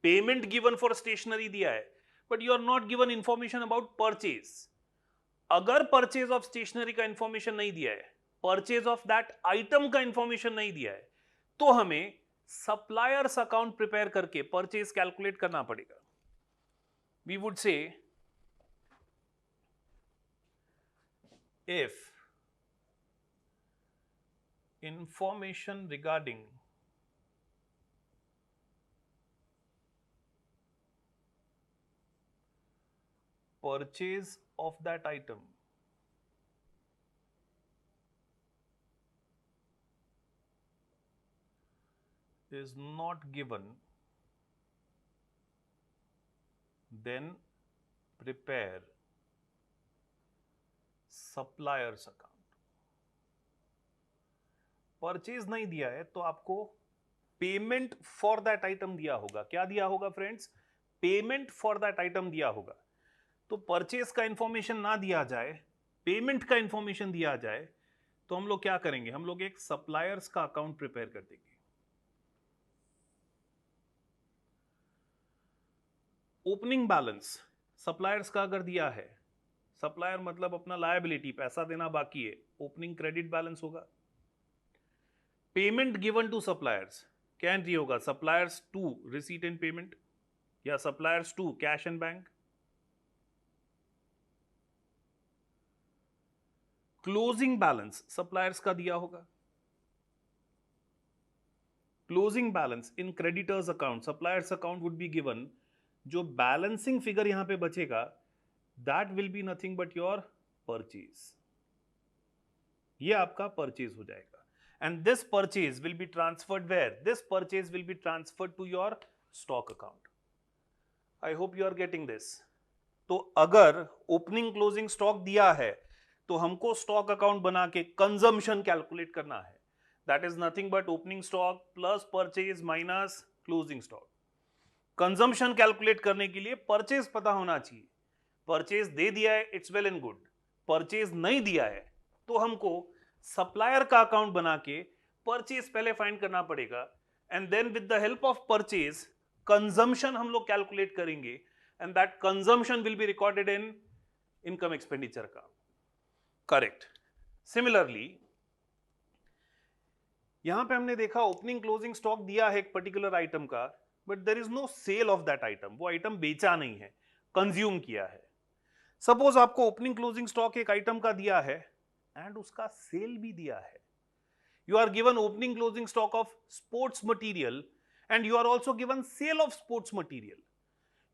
पेमेंट गिवन फॉर स्टेशनरी दिया है, but you are not given information about purchase. अगर परचेज ऑफ स्टेशनरी का इंफॉर्मेशन नहीं दिया है, परचेज ऑफ दैट आइटम का इंफॉर्मेशन नहीं दिया है, तो हमें सप्लायर्स अकाउंट प्रिपेयर करके परचेज कैलकुलेट करना पड़ेगा। We would say if information regarding purchase of that item is not given, then prepare suppliers account। Purchase नहीं दिया है तो आपको पेमेंट फॉर दैट आइटम दिया होगा। क्या दिया होगा friends? Payment for that item दिया होगा। तो परचेज का इंफॉर्मेशन ना दिया जाए, पेमेंट का इंफॉर्मेशन दिया जाए, तो हम लोग क्या करेंगे? हम लोग एक सप्लायर्स का अकाउंट प्रिपेयर कर देंगे। ओपनिंग बैलेंस सप्लायर्स का अगर दिया है, सप्लायर मतलब अपना लायबिलिटी, पैसा देना बाकी है, ओपनिंग क्रेडिट बैलेंस होगा। पेमेंट गिवन टू सप्लायर्स क्या एंट्री होगा? Suppliers to receipt and payment या suppliers to cash and bank. Closing balance suppliers का दिया होगा। Closing balance in creditors account, suppliers account would be given. जो बैलेंसिंग फिगर यहां पे बचेगा that will be nothing but your purchase. ये आपका परचेज हो जाएगा। And this purchase will be transferred where? This purchase will be transferred to your stock account. I hope you are getting this. तो अगर ओपनिंग क्लोजिंग स्टॉक दिया है तो हमको स्टॉक अकाउंट बना के कंजम्पशन कैलकुलेट करना है। That is nothing but opening stock plus purchase minus closing stock. Consumption calculate करने के लिए परचेज पता होना चाहिए। परचेज दे दिया है, it's well and good. Purchase नहीं दिया है तो हमको सप्लायर का अकाउंट बना के परचेज पहले फाइंड करना पड़ेगा, and then with the help of purchase consumption हम लोग कैलकुलेट करेंगे, and that consumption will be recorded in income expenditure का। करेक्ट। सिमिलरली यहां पे हमने देखा ओपनिंग क्लोजिंग स्टॉक दिया है एक पर्टिकुलर आइटम का, but there is no sale of that item. वो आइटम बेचा नहीं है, कंज्यूम किया है। सपोज आपको ओपनिंग क्लोजिंग स्टॉक एक आइटम का दिया है एंड उसका सेल भी दिया है। You are given opening closing stock of sports material and you are also given sale of sports material.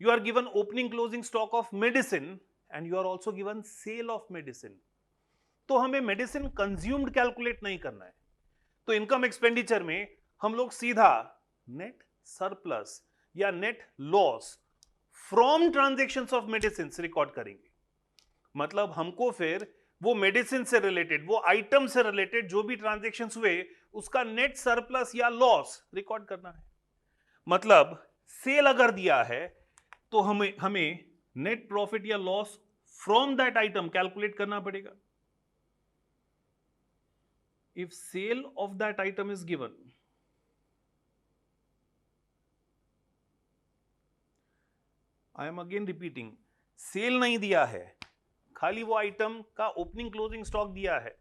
You are given opening closing stock of medicine and you are also given sale of medicine. तो हमें मेडिसिन कंज्यूम्ड कैलकुलेट नहीं करना है। तो इनकम एक्सपेंडिचर में हम लोग सीधा नेट सरप्लस या net loss from transactions of medicine record करेंगे। मतलब हमको फिर वो मेडिसिन से रिलेटेड, वो आइटम से रिलेटेड जो भी ट्रांजैक्शंस हुए उसका नेट सरप्लस या लॉस रिकॉर्ड करना है। मतलब सेल अगर दिया है तो हमें नेट प्रॉफिट या loss from that item calculate करना पड़ेगा। If sale of that item is given, I am again repeating, sale नहीं दिया है, खाली वो आइटम का ओपनिंग क्लोजिंग स्टॉक दिया है,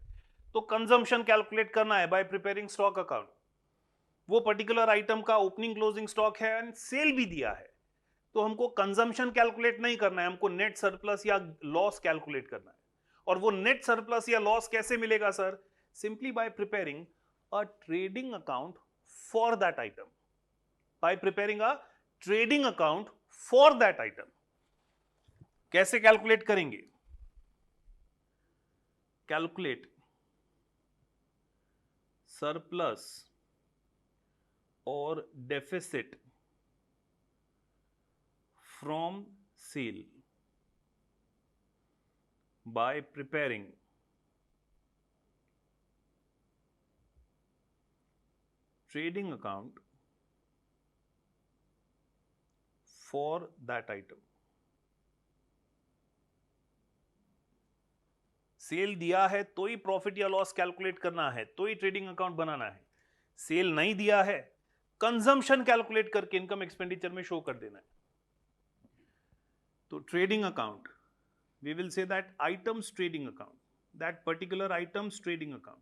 तो कंजम्पशन कैलकुलेट करना है बाय प्रिपेयरिंग स्टॉक अकाउंट। वो पर्टिकुलर आइटम का ओपनिंग क्लोजिंग स्टॉक है एंड सेल भी दिया है, तो हमको कंजम्पशन कैलकुलेट नहीं करना है, हमको नेट सरप्लस या लॉस कैलकुलेट करना है। और वो नेट सरप्लस या लॉस कैसे मिलेगा sir? Simply by preparing a trading account for that item. By preparing a trading account for that item. कैसे कैलकुलेट करेंगे? कैलकुलेट सरप्लस और deficit from sale by preparing trading account for that item. Sale दिया है तो ही प्रॉफिट या लॉस कैलकुलेट करना है, तो ही ट्रेडिंग अकाउंट बनाना है। सेल नहीं दिया है, कंजम्पशन कैलकुलेट करके इनकम एक्सपेंडिचर में शो कर देना है। तो trading account, we will say that items trading account, that particular items trading account.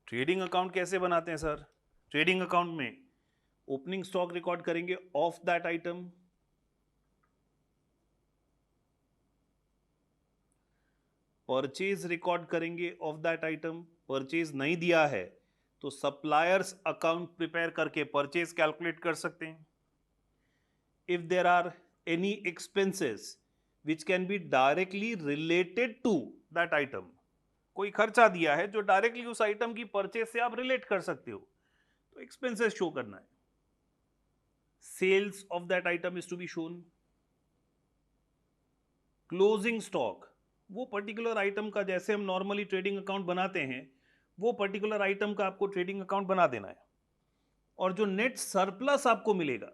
Trading account कैसे बनाते हैं सर? ट्रेडिंग अकाउंट में ओपनिंग स्टॉक रिकॉर्ड करेंगे of that item, purchase record करेंगे ऑफ दैट आइटम। परचेज नहीं दिया है तो सप्लायर्स अकाउंट प्रिपेयर करके परचेज कैलकुलेट कर सकते हैं। If there are any expenses which can be directly related to that item, कोई खर्चा दिया है जो डायरेक्टली उस आइटम की परचेज से आप रिलेट कर सकते हो, तो एक्सपेंसेस शो करना है। Sales of that item is to be shown. Closing stock, वो पर्टिकुलर आइटम का, जैसे हम नॉर्मली ट्रेडिंग अकाउंट बनाते हैं, वो पर्टिकुलर आइटम का आपको ट्रेडिंग अकाउंट बना देना है। और जो नेट सरप्लस आपको मिलेगा,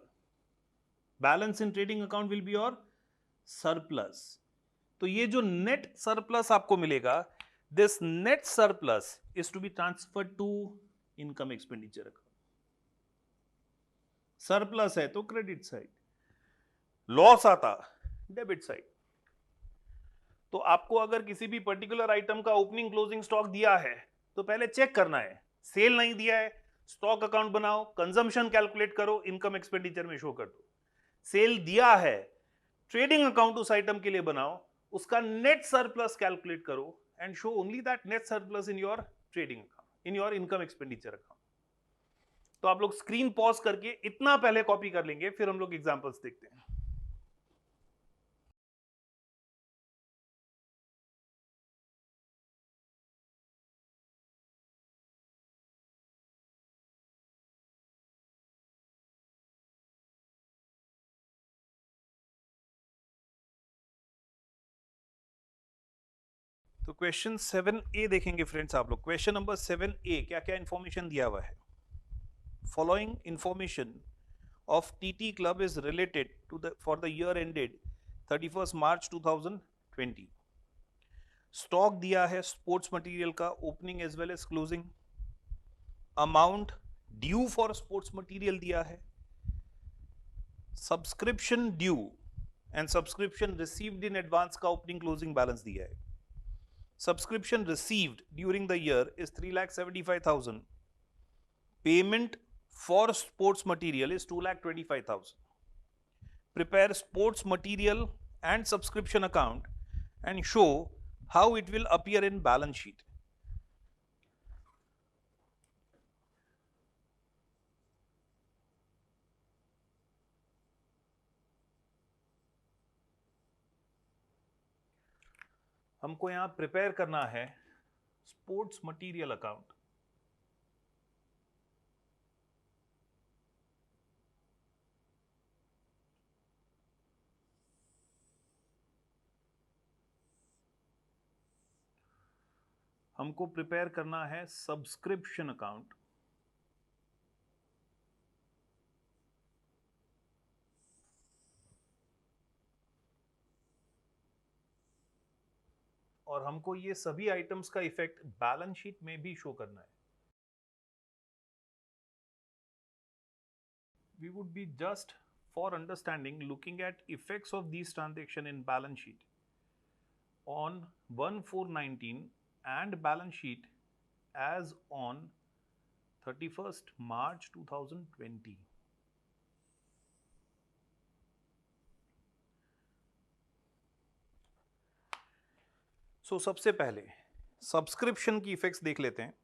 balance in trading account will be your surplus. तो ये जो नेट सरप्लस आपको मिलेगा, this net surplus is to be transferred to income expenditure account. Surplus है तो क्रेडिट साइड, लॉस आता डेबिट साइड। तो आपको अगर किसी भी पर्टिकुलर आइटम का ओपनिंग क्लोजिंग स्टॉक दिया है तो पहले चेक करना है। सेल नहीं दिया है, स्टॉक अकाउंट बनाओ, कंजम्पशन कैलकुलेट करो, इनकम एक्सपेंडिचर में शो कर दो। सेल दिया है, ट्रेडिंग अकाउंट उस आइटम के लिए बनाओ, उसका नेट सरप्लस कैलकुलेट करो and show only that net surplus in your trading account, in your income expenditure account. तो आप लोग स्क्रीन पॉज करके इतना पहले कॉपी कर लेंगे, फिर हम लोग एग्जांपल्स देखते हैं। तो क्वेश्चन 7A देखेंगे फ्रेंड्स आप लोग। क्वेश्चन नंबर 7A क्या क्या इंफॉर्मेशन दिया हुआ है? Following information of TT Club is related to the for the year ended 31st March 2020. Stock दिया है स्पोर्ट्स मटेरियल का, opening as well as closing. Amount due for sports material दिया है, subscription due and subscription received in advance का ओपनिंग क्लोजिंग बैलेंस दिया है। Subscription received during the year is 3,75,000. Payment for sports material is 2,25,000. Prepare sports material and subscription account and show how it will appear in balance sheet. हमको यहां प्रिपेयर करना है स्पोर्ट्स मटेरियल अकाउंट। हमको प्रिपेयर करना है सब्सक्रिप्शन अकाउंट। और हमको ये सभी आइटम्स का इफेक्ट बैलेंस शीट में भी शो करना है। We would be just for understanding looking at effects of these transaction in balance sheet on 1/4/19 and balance sheet as on 31st March 2020. सो सबसे पहले सब्सक्रिप्शन की इफेक्ट्स देख लेते हैं।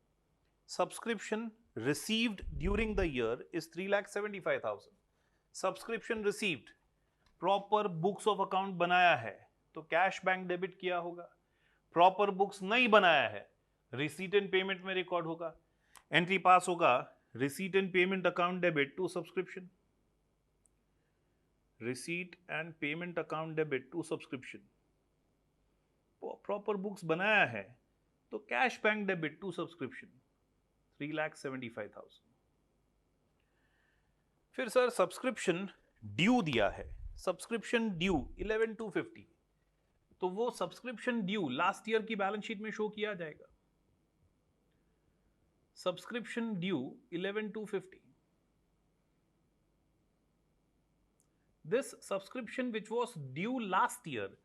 Subscription received during the year is 3,75,000. Subscription received, proper books of account बनाया है तो कैश बैंक डेबिट किया होगा। प्रॉपर बुक्स नहीं बनाया है, रिसीट एंड पेमेंट में रिकॉर्ड होगा। एंट्री पास होगा, receipt and payment account debit to subscription, receipt and payment account debit to subscription. Proper books बनाया है तो cash bank debit to subscription 3,75,000। फिर सर सब्सक्रिप्शन ड्यू दिया है, सब्सक्रिप्शन ड्यू 11,250, तो वो सब्सक्रिप्शन ड्यू लास्ट ईयर की बैलेंस शीट में शो किया जाएगा। Subscription due 11,250, this subscription which was due last year.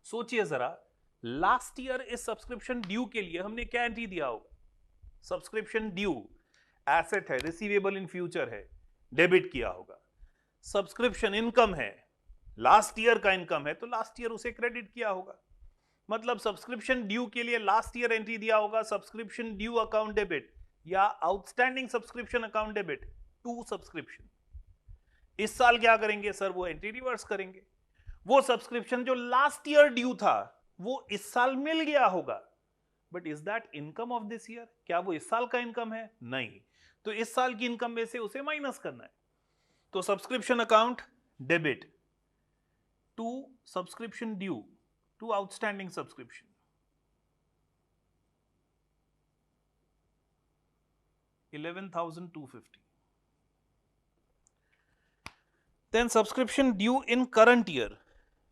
सोचिए जरा, लास्ट ईयर इस सब्सक्रिप्शन ड्यू के लिए हमने क्या एंट्री दिया होगा? सब्सक्रिप्शन ड्यू एसेट है, रिसीवेबल इन फ्यूचर है, डेबिट किया होगा। सब्सक्रिप्शन इनकम है, लास्ट ईयर का इनकम है तो लास्ट ईयर उसे क्रेडिट किया होगा। मतलब सब्सक्रिप्शन ड्यू के लिए लास्ट ईयर एंट्री दिया होगा, सब्सक्रिप्शन ड्यू अकाउंट डेबिट या outstanding subscription account debit to subscription. इस साल क्या करेंगे सर? वो एंट्री रिवर्स करेंगे। वो सब्सक्रिप्शन जो लास्ट ईयर ड्यू था वो इस साल मिल गया होगा, but is that income of this year? क्या वो इस साल का इनकम है? नहीं। तो इस साल की इनकम में से उसे माइनस करना है। तो subscription account debit to subscription due to outstanding subscription, $11,250. Then subscription due in current year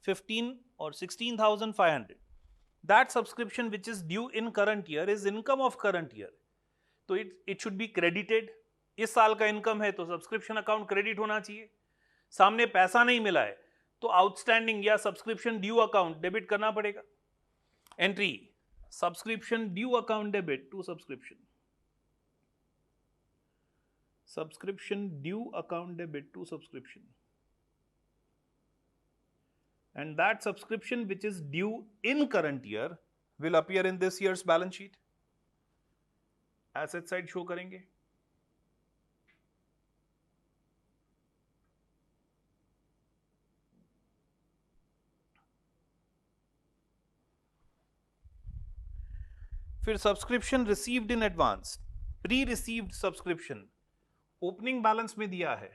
15 or 16,500. That subscription which is due in current year is income of current year. तो it should be credited. इस साल का इनकम है तो सब्सक्रिप्शन अकाउंट क्रेडिट होना चाहिए। सामने पैसा नहीं मिला है तो आउटस्टैंडिंग या सब्सक्रिप्शन ड्यू अकाउंट डेबिट करना पड़ेगा। Entry subscription due account debit to subscription, subscription due account debit to subscription, and that subscription which is due in current year will appear in this year's balance sheet. Asset side show करेंगे। फिर subscription received in advance, pre received subscription opening balance में दिया है,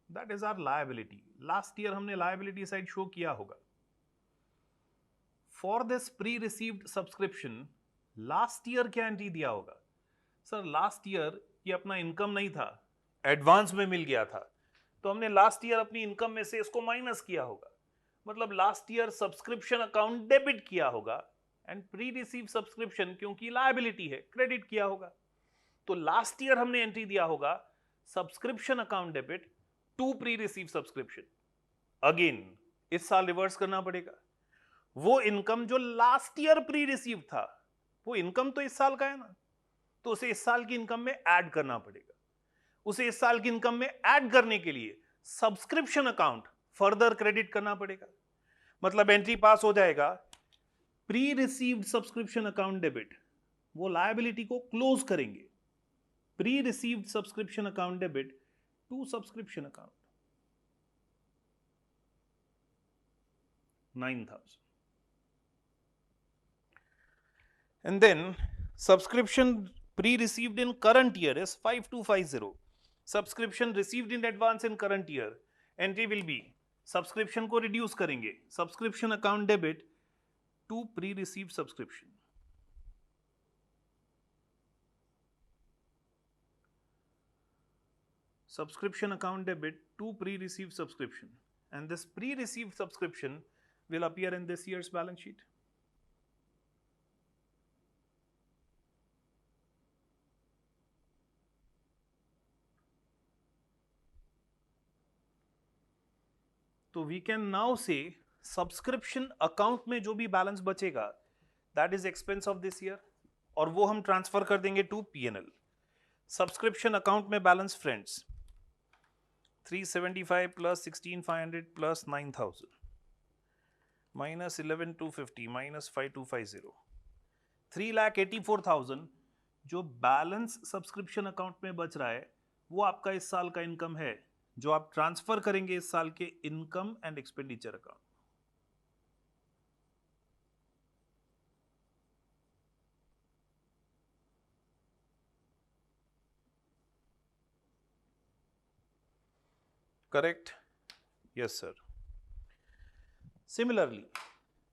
that is our liability. Last year हमने लायबिलिटी साइड शो किया होगा। For this pre received subscription last year क्या एंट्री दिया होगा? सर लास्ट ईयर ये अपना इनकम नहीं था, एडवांस में मिल गया था, तो हमने लास्ट ईयर अपनी इनकम में से इसको माइनस किया होगा। मतलब last year subscription account debit किया होगा एंड प्री रिसीव सब्सक्रिप्शन क्योंकि लायबिलिटी है क्रेडिट किया होगा। तो लास्ट ईयर हमने एंट्री दिया होगा subscription account debit to pre receive subscription. Again इस साल रिवर्स करना पड़ेगा। वो इनकम जो लास्ट ईयर प्री रिसीव था वो इनकम तो इस साल का है ना, तो उसे इस साल की इनकम में ऐड करना पड़ेगा। उसे इस साल की इनकम में ऐड करने के लिए सब्सक्रिप्शन अकाउंट फर्दर क्रेडिट करना पड़ेगा। मतलब एंट्री पास हो जाएगा pre received subscription account debit, वो लायबिलिटी को क्लोज करेंगे। Pre received subscription account debit to subscription account 9,000, and then subscription pre-received in current year is 5,250. Subscription received in advance in current year, entry will be subscription को reduce करेंगे, subscription account debit to pre-received subscription, subscription account debit to pre-received subscription, and this pre-received subscription will appear in this year's balance sheet. तो वी कैन नाउ से सब्सक्रिप्शन अकाउंट में जो भी बैलेंस बचेगा that is expense of this year, और वो हम ट्रांसफर कर देंगे टू पीएनएल। सब्सक्रिप्शन अकाउंट में balance friends 375 plus 16,500 plus 9,000 minus 11,250 minus 5,250, 3,84,000 जो बैलेंस सब्सक्रिप्शन अकाउंट में बच रहा है वो आपका इस साल का इनकम है जो आप ट्रांसफर करेंगे इस साल के income and expenditure account. Correct? Yes sir. Similarly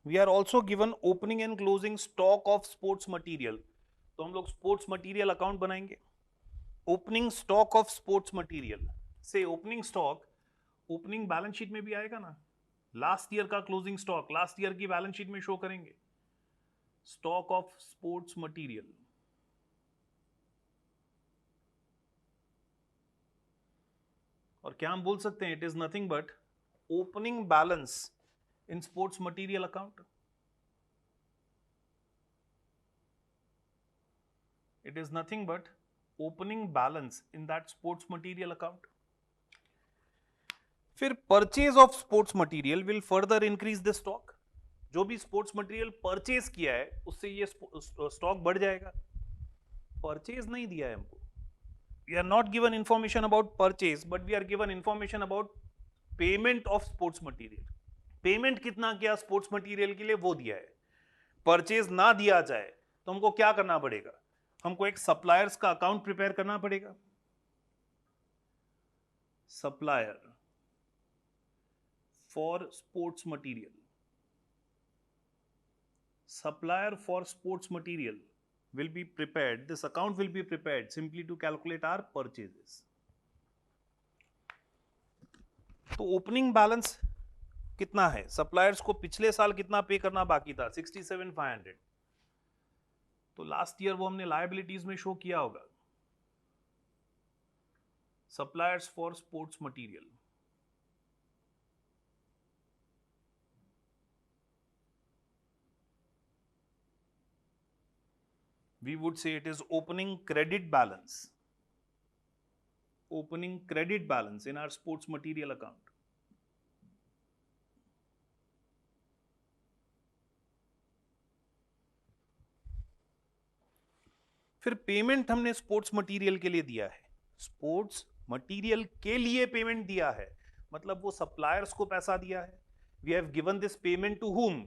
we are also given opening and closing stock of sports material, तो हम लोग स्पोर्ट्स मटीरियल अकाउंट बनाएंगे. Opening stock of sports material से opening stock opening balance sheet में भी आएगा ना, लास्ट ईयर का क्लोजिंग स्टॉक लास्ट ईयर की बैलेंस शीट में शो करेंगे. स्टॉक ऑफ स्पोर्ट्स मटीरियल, और क्या हम बोल सकते हैं, it is nothing but opening balance in sports material account. It is nothing but opening balance in that sports material account. फिर purchase of sports material will further increase the stock. जो भी स्पोर्ट्स मटेरियल परचेज किया है उससे ये स्टॉक बढ़ जाएगा. परचेज नहीं दिया है हमको, we are not given information about purchase, but we are given information about payment of sports material. Payment कितना किया स्पोर्ट्स मटेरियल के लिए वो दिया है. परचेज ना दिया जाए तो हमको क्या करना पड़ेगा, हमको एक सप्लायर्स का अकाउंट प्रिपेयर करना पड़ेगा. Supplier for sports material, supplier for sports material will be prepared, this account will be prepared simply to calculate our purchases. तो ओपनिंग बैलेंस कितना है, सप्लायर्स को पिछले साल कितना पे करना बाकी था, 67,500. तो लास्ट ईयर वो हमने लायबिलिटीज में शो किया होगा. Suppliers for sports material, we would say it is opening credit balance, opening credit balance in our sports material account. फिर पेमेंट हमने स्पोर्ट्स मटेरियल के लिए दिया है, स्पोर्ट्स मटेरियल के लिए पेमेंट दिया है, मतलब वो सप्लायर्स को पैसा दिया है. We have given this payment to whom,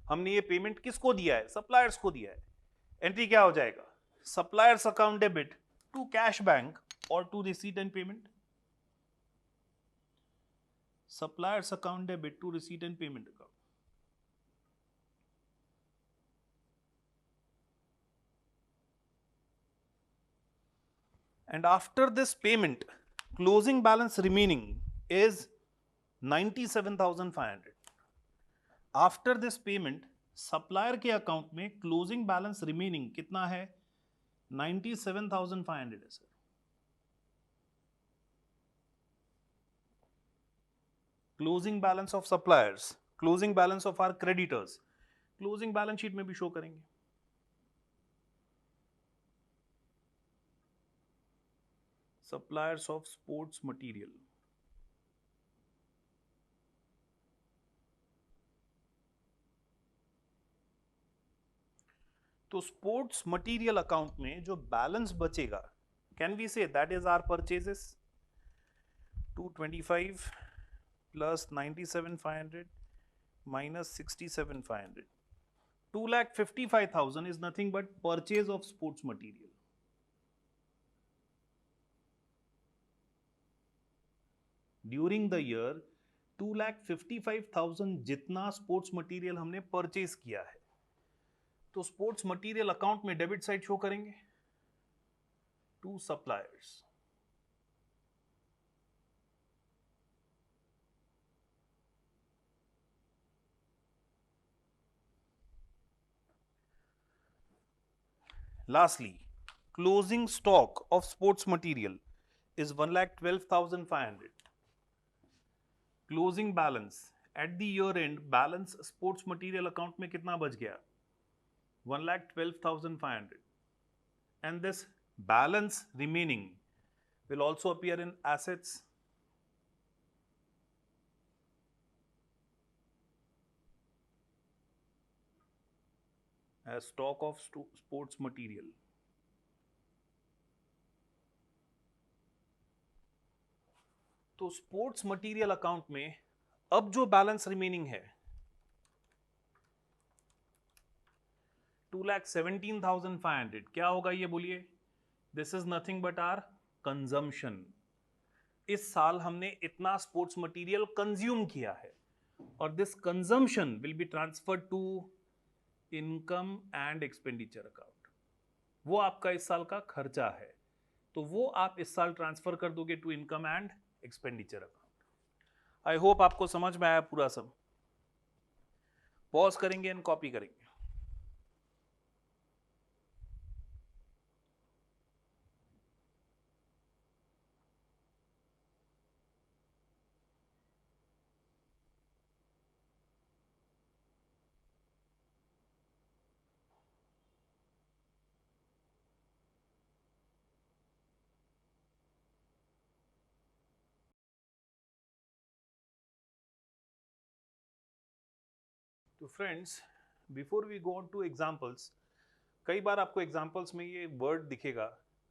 हमने ये पेमेंट किसको दिया है, सप्लायर्स को दिया है. एंट्री क्या हो जाएगा, suppliers account debit to cash bank और to receipt and payment. Suppliers account debit to receipt and payment account. And after this payment, closing balance remaining is 97,500. After this payment, supplier के अकाउंट में क्लोजिंग बैलेंस रिमेनिंग कितना है, 97,500 है sir. Closing balance of suppliers, closing balance of our creditors, closing balance sheet में भी शो करेंगे. सप्लायर्स ऑफ स्पोर्ट्स मटेरियल, तो स्पोर्ट्स मटेरियल अकाउंट में जो बैलेंस बचेगा, can we say that is our purchases, 225 plus 97,500 minus 67,500. 2,55,000 is nothing but purchase of sports material. During the year 2,55,000 जितना स्पोर्ट्स मटेरियल हमने परचेज किया है, तो स्पोर्ट्स मटेरियल अकाउंट में डेबिट साइड शो करेंगे to suppliers. Lastly, closing stock of sports material is 1,12,500. Closing balance at the year end, balance sports material account में कितना बच गया, 1,12,500. And this balance remaining will also appear in assets. As stock of sports material. तो स्पोर्ट्स मटेरियल अकाउंट में अब जो बैलेंस रिमेनिंग है 2,17,500, क्या होगा ये बोलिए, this is nothing but our consumption. इस साल हमने इतना स्पोर्ट्स मटेरियल कंज्यूम किया है, और this consumption will be transferred to income and expenditure account. वो आपका इस साल का खर्चा है, तो वो आप इस साल ट्रांसफर कर दोगे to income and expenditure account. I hope आपको समझ में आया पूरा सब। पॉज करेंगे एंड कॉपी करेंगे। तो friends, before we go on to examples, कई बार आपको एग्जांपल्स में ये वर्ड दिखेगा,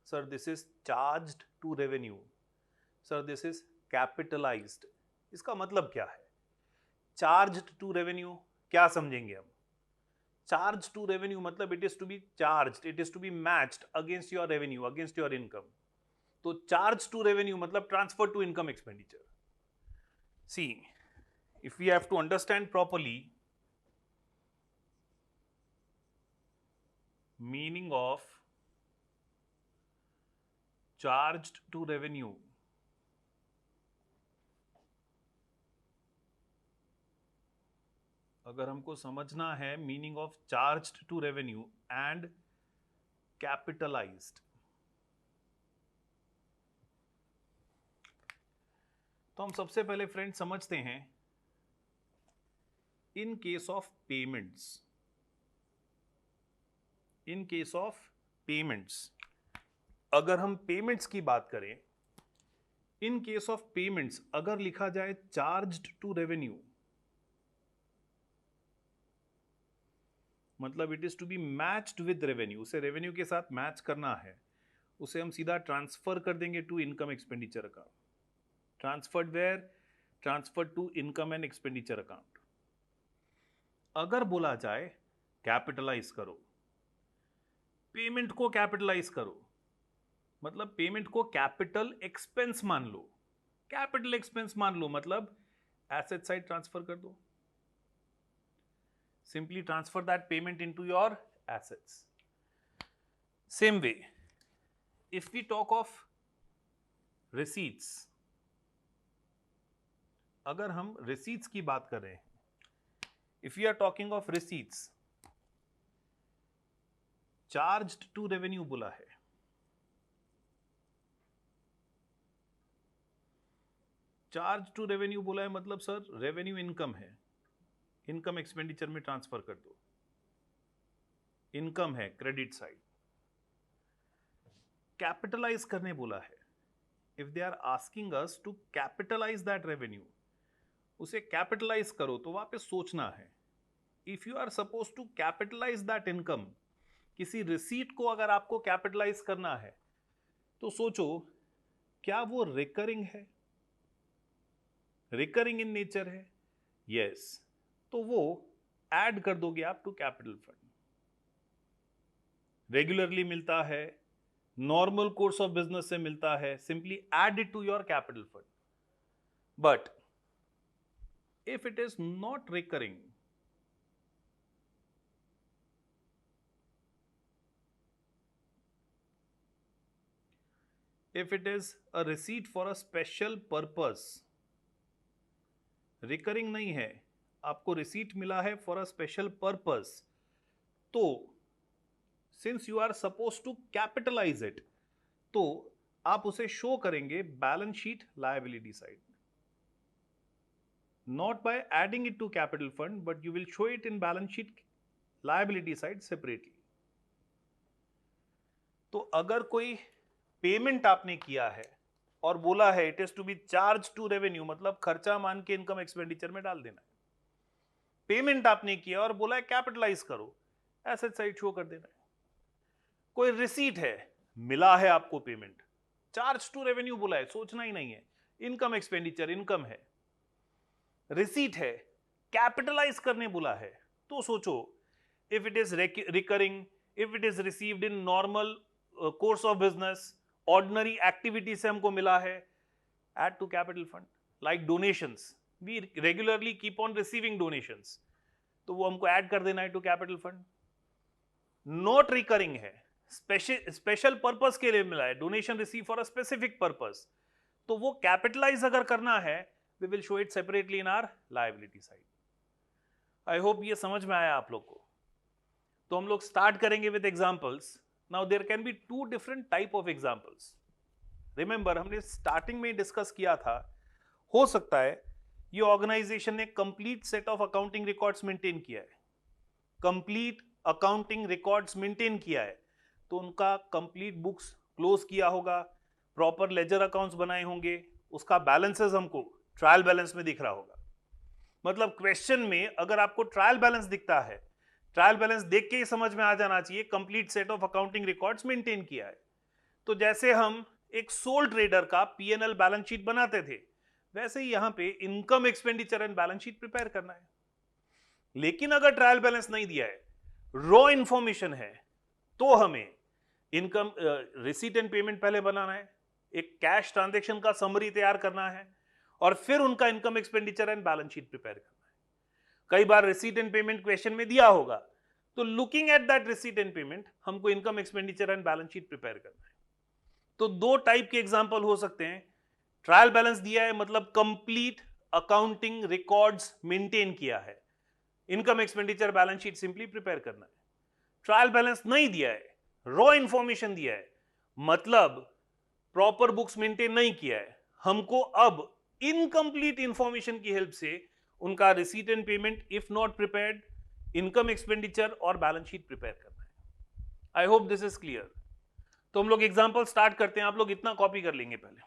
sir this is charged to revenue, sir this is capitalised. इसका मतलब क्या है? चार्ज्ड टू रेवेन्यू क्या समझेंगे हम? चार्ज टू रेवेन्यू मतलब it is to be charged, it is to be matched against your revenue, against your income. तो चार्ज टू रेवेन्यू मतलब transfer to income expenditure. See, if we have to understand properly meaning of charged to revenue, अगर हमको समझना है meaning of charged to revenue and capitalised, तो हम सबसे पहले फ्रेंड समझते हैं in case of payments. In case of payments, अगर हम पेमेंट्स की बात करें, इन केस ऑफ पेमेंट्स अगर लिखा जाए चार्ज्ड टू रेवेन्यू, मतलब it is to be matched with revenue, उसे रेवेन्यू के साथ मैच करना है, उसे हम सीधा ट्रांसफर कर देंगे to income expenditure account. Transferred where? Transferred to income and expenditure account. अगर बोला जाए कैपिटलाइज करो, पेमेंट को कैपिटलाइज करो, मतलब पेमेंट को कैपिटल एक्सपेंस मान लो। कैपिटल एक्सपेंस मान लो मतलब एसेट साइड ट्रांसफर कर दो, simply transfer that payment into your assets. Same way, if we talk of receipts, अगर हम receipts की बात कर रहे हैं, if we are talking of receipts, charged to revenue बोला है, चार्ज टू रेवेन्यू बोला है मतलब सर रेवेन्यू इनकम है, इनकम एक्सपेंडिचर में ट्रांसफर कर दो, इनकम है क्रेडिट साइड। कैपिटलाइज करने बोला है, if they are asking us to capitalise that revenue, उसे कैपिटलाइज करो, तो वहां पे सोचना है if you are suppose to capitalise that income, किसी रिसीट को अगर आपको कैपिटलाइज करना है तो सोचो क्या वो रिकरिंग है, रिकरिंग इन नेचर है? यस, तो वो ऐड कर दोगे आप टू कैपिटल फंड। रेगुलरली मिलता है, नॉर्मल कोर्स ऑफ बिजनेस से मिलता है, simply add it to your capital fund. But if it is not recurring, if it is a receipt for a special purpose, recurring नहीं है, आपको रिसीट मिला है फॉर अ स्पेशल पर्पस, तो since you are suppose to capitalise it, तो आप उसे शो करेंगे balance sheet liability side, not by adding it to capital fund, but you will show it in balance sheet liability side separately. तो अगर कोई पेमेंट आपने किया है और बोला है it is to be charge to revenue, मतलब खर्चा मान के इनकम एक्सपेंडिचर में डाल देना है। पेमेंट आपने किया और बोला है कैपिटलाइज करो, एसेट साइड शो कर देना है। कोई रिसीट है, मिला है आपको पेमेंट, चार्ज टू रेवेन्यू बोला है, सोचना ही नहीं है, इनकम एक्सपेंडिचर इनकम है। रिसीट है, कैपिटलाइज करने बोला है, तो सोचो if it is recurring, if it is received in normal course of business, ordinary activity से हमको मिला है, add to capital fund. Like donations, we regularly keep on receiving donations, तो वो हमको ऐड कर देना है to capital fund. Not recurring है, स्पेशल पर्पस के लिए मिला है, donation receive for a specific purpose, तो वो कैपिटलाइज अगर करना है we will show it separately in our liability side. I hope ये समझ में आया आप लोग को। तो हम लोग स्टार्ट करेंगे with examples. Now there can be two different type of examples. Remember हमने स्टार्टिंग में डिस्कस किया था, हो सकता है ये ऑर्गेनाइजेशन ने complete set of accounting records maintain किया है, कंप्लीट अकाउंटिंग रिकॉर्ड्स मेंटेन किया है, तो उनका कंप्लीट बुक्स क्लोज किया होगा, प्रॉपर लेजर अकाउंट्स बनाए होंगे, उसका बैलेंसेस हमको ट्रायल बैलेंस में दिख रहा होगा। मतलब क्वेश्चन में अगर आपको ट्रायल बैलेंस दिखता है, ट्रायल बैलेंस देख के ही समझ में आ जाना चाहिए complete set of accounting records maintain किया है। तो जैसे हम एक सोल ट्रेडर का पीएनएल बैलेंस शीट बनाते थे, वैसे ही यहां पे income expenditure and balance sheet prepare करना है। लेकिन अगर ट्रायल बैलेंस नहीं दिया है, रॉ इंफॉर्मेशन है, तो हमें इनकम रिसीट एंड पेमेंट पहले बनाना है, एक कैश ट्रांजैक्शन का समरी तैयार करना है, और फिर उनका income expenditure and balance sheet prepare करना है। कई बार रिसीट एंड पेमेंट क्वेश्चन में दिया होगा, तो looking at that receipt and payment हमको income expenditure and balance sheet prepare करना है। तो दो टाइप के एग्जांपल हो सकते हैं। ट्रायल बैलेंस दिया है मतलब कंप्लीट अकाउंटिंग रिकॉर्ड्स मेंटेन किया है, income expenditure balance sheet simply prepare करना है। ट्रायल बैलेंस नहीं दिया है, रॉ इंफॉर्मेशन दिया है, मतलब प्रॉपर बुक्स मेंटेन नहीं किया है, हमको अब इनकम्प्लीट इंफॉर्मेशन की हेल्प से उनका receipt and payment if not prepared, income expenditure और बैलेंस शीट प्रिपेयर करना है। I hope this is clear. तो हम लोग एग्जांपल स्टार्ट करते हैं, आप लोग इतना कॉपी कर लेंगे पहले।